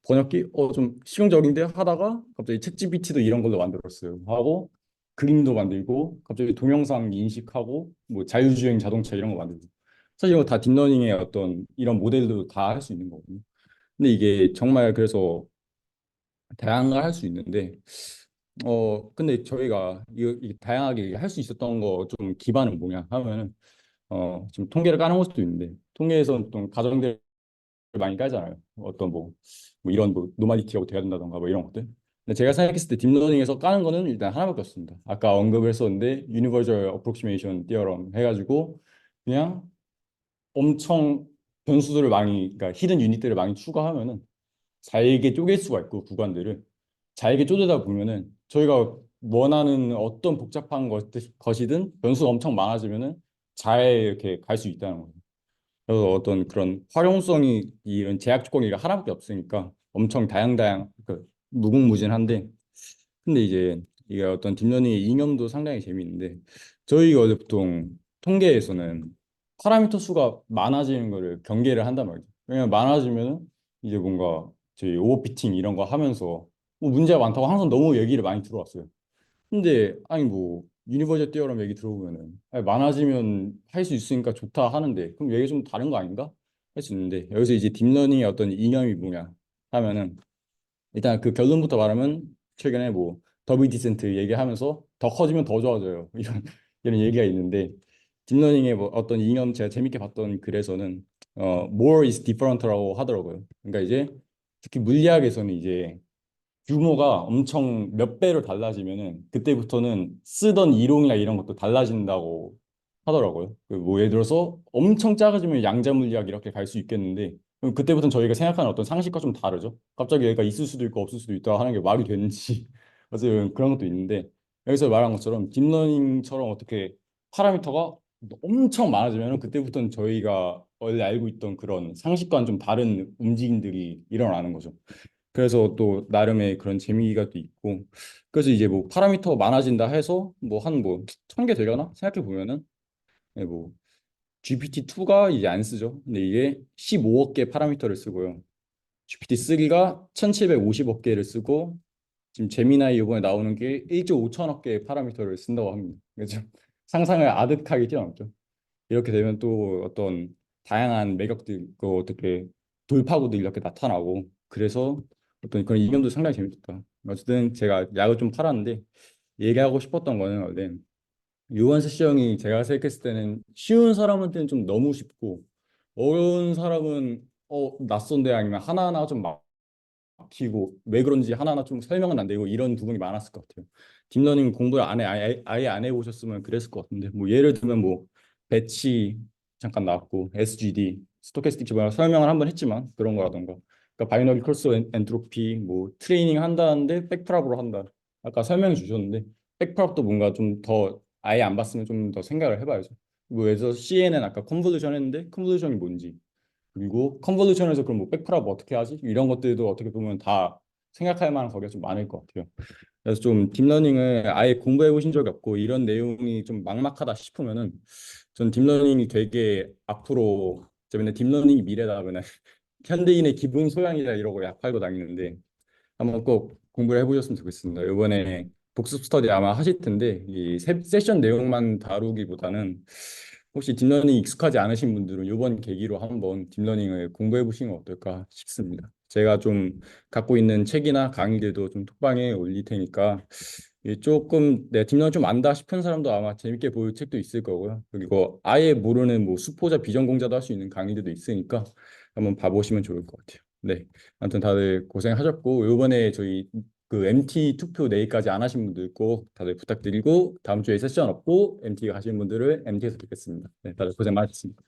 번역기 좀 실용적인데 하다가 갑자기 챗GPT도 이런 걸로 만들었어요 하고 그림도 만들고 갑자기 동영상 인식하고 뭐 자율주행 자동차 이런 거 만들고 사실 이거 다 딥러닝의 어떤 이런 모델도 다 할 수 있는 거거든요. 근데 이게 정말 그래서 다양한 걸 할 수 있는데 근데 저희가 이 다양하게 할 수 있었던 거 좀 기반은 뭐냐 하면은 지금 통계를 까는 것도 있는데 통계에서는 좀 가정들 많이 깔잖아요. 어떤 뭐 이런 뭐 노마디티라고 돼야 된다던가 뭐 이런 것들. 근데 제가 생각했을 때 딥러닝에서 까는 거는 일단 하나밖에 없습니다. 아까 언급했었는데 유니버셜 어프로크시메이션 티어럼 해가지고 그냥 엄청 변수들을 많이, 그러니까 히든 유닛들을 많이 추가하면은 잘게 쪼갤 수가 있고 구간들을 잘게 쪼개다 보면은 저희가 원하는 어떤 복잡한 것이든 변수가 엄청 많아지면은 잘 이렇게 갈 수 있다는 거예요. 그래서 어떤 그런 활용성이 이런 제약 조건이 하나밖에 없으니까 엄청 그 무궁무진한데, 근데 이제 이게 어떤 딥러닝의 이념도 상당히 재미있는데, 저희가 어제 보통 통계에서는 파라미터 수가 많아지는 거를 경계를 한단 말이죠. 왜냐면 많아지면은 이제 뭔가 저희 오버피팅 이런 거 하면서 뭐 문제가 많다고 항상 너무 얘기를 많이 들어왔어요. 근데 아니 뭐 유니버셜 티어럼 얘기 들어보면은 아니, 많아지면 할 수 있으니까 좋다 하는데 그럼 얘기 좀 다른 거 아닌가 할 수 있는데, 여기서 이제 딥러닝의 어떤 이념이 뭐냐 하면은 일단 그 결론부터 말하면 최근에 뭐 더비 디센트 얘기하면서 더 커지면 더 좋아져요 이런 얘기가 있는데, 딥러닝의 뭐 어떤 이념 제가 재밌게 봤던 글에서는 more is different라고 하더라고요. 그러니까 이제 특히 물리학에서는 이제 규모가 엄청 몇 배로 달라지면은 그때부터는 쓰던 이론이나 이런 것도 달라진다고 하더라고요. 그뭐 예를 들어서 엄청 작아지면 양자 물리학 이렇게 갈 수 있겠는데, 그럼 그때부터는 저희가 생각하는 어떤 상식과 좀 다르죠. 갑자기 얘가 있을 수도 있고 없을 수도 있다 하는 게 말이 되는지 어쨌든 그런 것도 있는데, 여기서 말한 것처럼 딥러닝처럼 어떻게 파라미터가 엄청 많아지면은 그때부터는 저희가 원래 알고 있던 그런 상식과는 좀 다른 움직임들이 일어나는 거죠. 그래서 또 나름의 그런 재미가 또 있고, 그래서 이제 뭐 파라미터가 많아진다 해서 뭐 한 뭐 1,000개 되려나 생각해 보면은, 네, 뭐 GPT-2가 이제 안 쓰죠. 근데 이게 15억 개 파라미터를 쓰고요. GPT-3가 1,750억 개를 쓰고, 지금 제미나이 이번에 나오는 게 1조 5천억 개의 파라미터를 쓴다고 합니다. 그래서 상상을 아득하게 뛰어넘죠. 이렇게 되면 또 어떤 다양한 매력들, 그 어떻게 돌파구들이 이렇게 나타나고, 그래서 어떤 그런 이견도 상당히 재밌었다. 어쨌든 제가 약을 좀 팔았는데 얘기하고 싶었던 거는 원래 요한 세시형이 제가 생각했을 때는 쉬운 사람한테는 좀 너무 쉽고 어려운 사람은 낯선데 아니면 하나하나 좀 막히고 왜 그런지 하나하나 좀 설명은 안 되고 이런 부분이 많았을 것 같아요. 딥러닝 공부를 아예 안 해보셨으면 그랬을 것 같은데, 뭐 예를 들면 뭐 배치 잠깐 나왔고 SGD 스토캐스틱 지방을 설명을 한번 했지만 그런 거라던가, 그러니까 바이너리 크로스 엔트로피 뭐 트레이닝 한다는데 백프랍으로 한다, 아까 설명해 주셨는데 백프랍도 뭔가 좀 더 아예 안 봤으면 좀 더 생각을 해봐야죠. 뭐 예를 들어서 CNN 아까 컨볼루션 했는데 컨볼루션이 뭔지, 그리고 컨볼루션에서 그럼 뭐 백프랍 어떻게 하지? 이런 것들도 어떻게 보면 다 생각할 만한 거리가 좀 많을 것 같아요. 그래서 좀 딥러닝을 아예 공부해 보신 적이 없고 이런 내용이 좀 막막하다 싶으면은, 전 딥러닝이 되게 앞으로 저 맨날 딥러닝이 미래다 맨날 현대인의 기본 소양이다 이러고 약 팔고 다니는데, 한번 꼭 공부를 해보셨으면 좋겠습니다. 이번에 복습 스터디 아마 하실 텐데 이 세션 내용만 다루기보다는 혹시 딥러닝 익숙하지 않으신 분들은 이번 계기로 한번 딥러닝을 공부해 보시는 건 어떨까 싶습니다. 제가 좀 갖고 있는 책이나 강의들도 좀 톡방에 올릴 테니까 조금 내 딥러닝 좀 안다 싶은 사람도 아마 재밌게 볼 책도 있을 거고요. 그리고 아예 모르는 뭐 수포자 비전공자도 할 수 있는 강의들도 있으니까 한번 봐보시면 좋을 것 같아요. 네. 아무튼 다들 고생하셨고, 이번에 저희 그 MT 투표 내일까지 안 하신 분들 꼭 다들 부탁드리고, 다음 주에 세션 없고 MT 가시는 분들을 MT에서 뵙겠습니다. 네, 다들 고생 많으셨습니다.